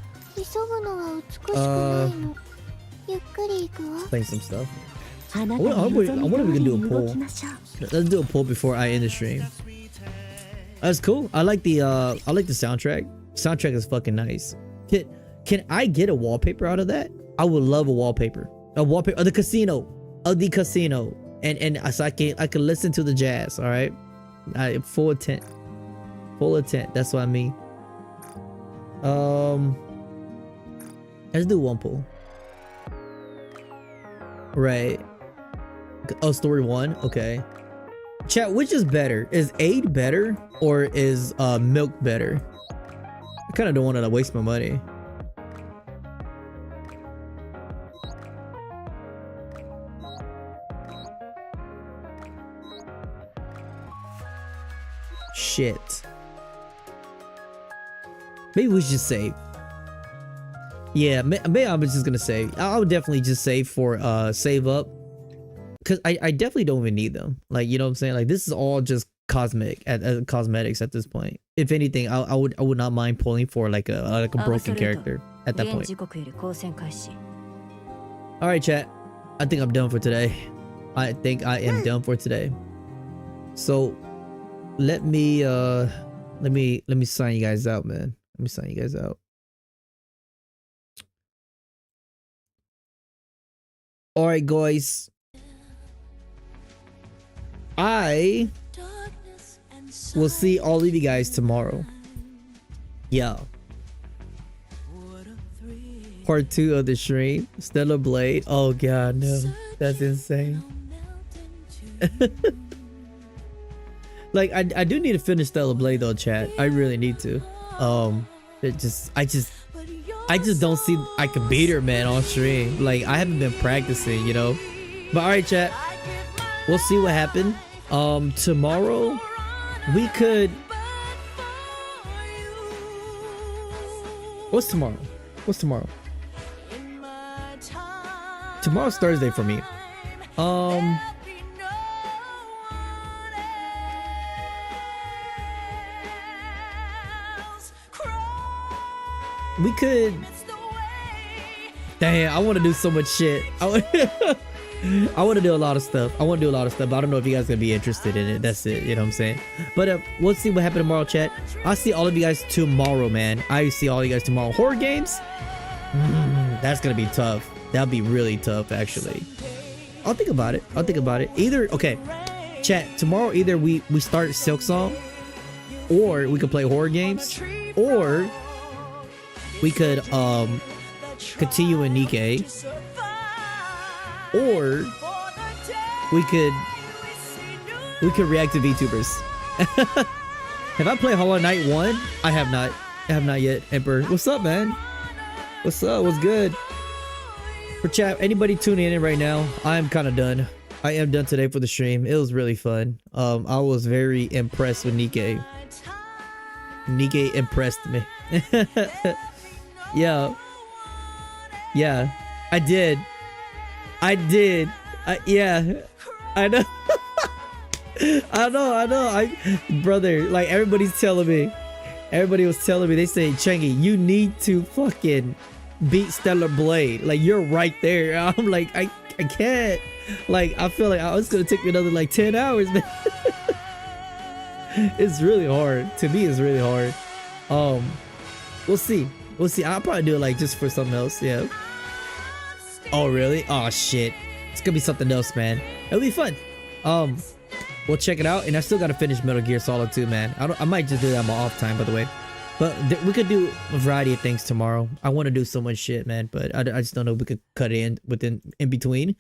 Playing some stuff. I wonder if we can do a poll. Let's do a poll before I end the stream. That's cool. I like the soundtrack. Soundtrack is fucking nice. Can I get a wallpaper out of that? I would love a wallpaper. A wallpaper of the casino. And so I can listen to the jazz, all right? Full intent. Full intent. That's what I mean. Let's do one pool. Right. Oh, story 1. Okay. Chat, which is better? Is aid better or is milk better? I kind of don't want to waste my money. Shit. Maybe we should just save. Yeah, maybe I'm just gonna save. I would definitely just save for save up, because I definitely don't even need them. Like, you know what I'm saying? Like, this is all just cosmetics at this point. If anything, I would not mind pulling for like a broken character at that point. All right, chat. I think I'm done for today. I think I am done for today. So let me sign you guys out, man. Let me sign you guys out. All right, guys. I will see all of you guys tomorrow. Yeah. Part 2 of the stream. Stellar Blade. Oh god, no. That's insane. Like, I do need to finish Stellar Blade though, chat. I really need to. I just don't see I can beat her, man, on stream. Like, I haven't been practicing, you know. But alright, chat. We'll see what happened. Tomorrow we could. What's tomorrow? What's tomorrow? Tomorrow's Thursday for me. We could. Damn, I want to do so much shit. I want to do a lot of stuff. But I don't know if you guys gonna be interested in it. That's it. You know what I'm saying? But we'll see what happens tomorrow, chat. I'll see all of you guys tomorrow, man. I see all of you guys tomorrow. Horror games? That's gonna be tough. That'll be really tough, actually. I'll think about it. Either, okay, chat, tomorrow either we start Silk Song, or we could play horror games, or we could continue in Nikke, or we could react to VTubers. Have I played Hollow Knight 1? I have not yet. Emperor, what's up, man? What's up? What's good? For chat, anybody tuning in right now, I'm kind of done. I am done today for the stream. It was really fun. I was very impressed with Nikke. Nikke impressed me. Yeah, I did. Yeah, I know. I know. Brother, like, everybody was telling me, they say, Chengi, you need to fucking beat Stellar Blade. Like, you're right there. I'm like, I can't. Like, I feel like it's gonna take me another like 10 hours, man. It's really hard. To me, it's really hard. We'll see. I'll probably do it like just for something else. Yeah. Oh really? Oh shit. It's gonna be something else, man. It'll be fun. We'll check it out. And I still gotta finish Metal Gear Solid 2, man. I might just do that on my off time, by the way. But we could do a variety of things tomorrow. I want to do so much shit, man. But I just don't know if we could cut it in between.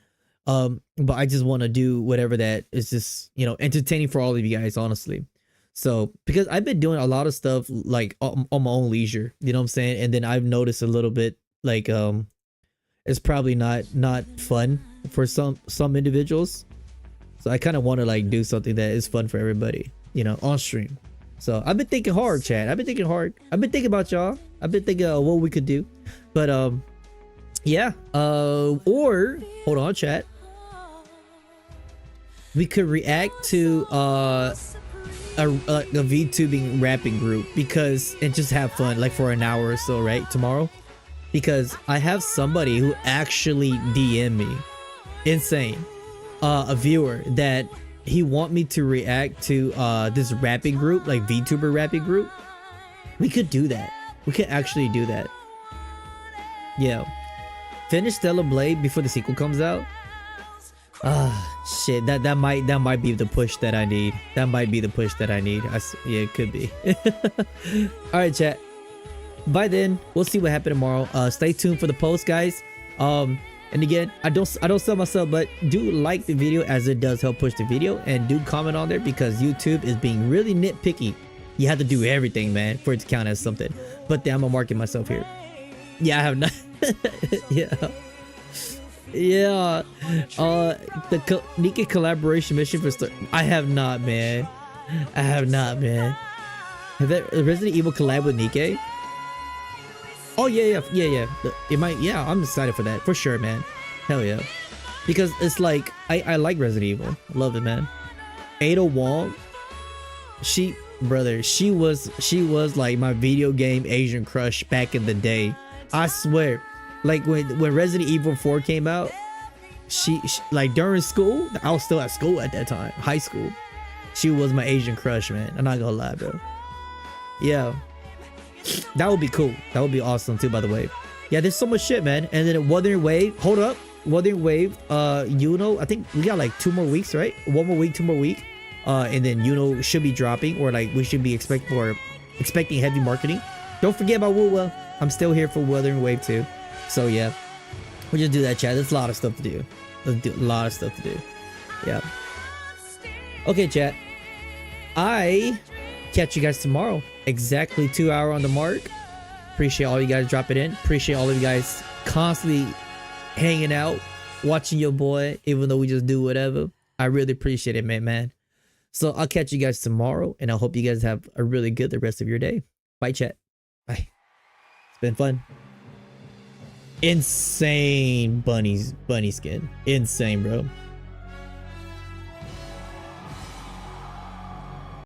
But I just want to do whatever that is just, you know, entertaining for all of you guys, honestly. So, because I've been doing a lot of stuff like on my own leisure, you know what I'm saying? And then I've noticed a little bit like it's probably not fun for some individuals. So I kind of want to like do something that is fun for everybody, you know, on stream. So I've been thinking hard, chat. I've been thinking about y'all. I've been thinking what we could do. But yeah, or hold on, chat. We could react to a VTubing rapping group, because and just have fun like for an hour or so, right, tomorrow, because I have somebody who actually DM me, insane, a viewer, that he want me to react to this rapping group, like VTuber rapping group. We could do that. We could actually do that. Yeah, finish Stellar Blade before the sequel comes out. Shit, that might be the push that I need. Yeah, it could be. All right, chat. by then, we'll see what happened tomorrow. Stay tuned for the post, guys. And again, I don't sell myself, but do like the video as it does help push the video, and do comment on there because YouTube is being really nitpicky. You have to do everything, man, for it to count as something. But then I'm gonna market myself here. Yeah, I have not. Yeah. Yeah. The Nikke collaboration mission for I have not, man. I have not, man. Have that Resident Evil collab with Nikke? Oh yeah. It might. Yeah, I'm excited for that for sure, man. Hell yeah, because it's like I like Resident Evil. I love it, man. Ada Wong, she was like my video game Asian crush back in the day. I swear, like when Resident Evil 4 came out, she like during school, I was still at school at that time, high school. She was my Asian crush, man. I'm not gonna lie, bro. Yeah. That would be cool. That would be awesome too, by the way. Yeah, there's so much shit, man. And then Wuthering Wave. Hold up. Wuthering Wave. I think we got like 2 more weeks, right? 1 more week, 2 more weeks. And then should be dropping, or like we should be expecting heavy marketing. Don't forget about Woo. I'm still here for Wuthering Wave too. So yeah, we'll just do that, chat. There's a lot of stuff to do. Let's do a lot of stuff to do. Yeah. Okay, chat. I catch you guys tomorrow. Exactly 2 hours on the mark. Appreciate all you guys dropping in. Appreciate all of you guys constantly hanging out, watching your boy, even though we just do whatever. I really appreciate it, man. So I'll catch you guys tomorrow, and I hope you guys have a really good the rest of your day. Bye, chat. Bye. It's been fun. Insane bunny skin. Insane, bro.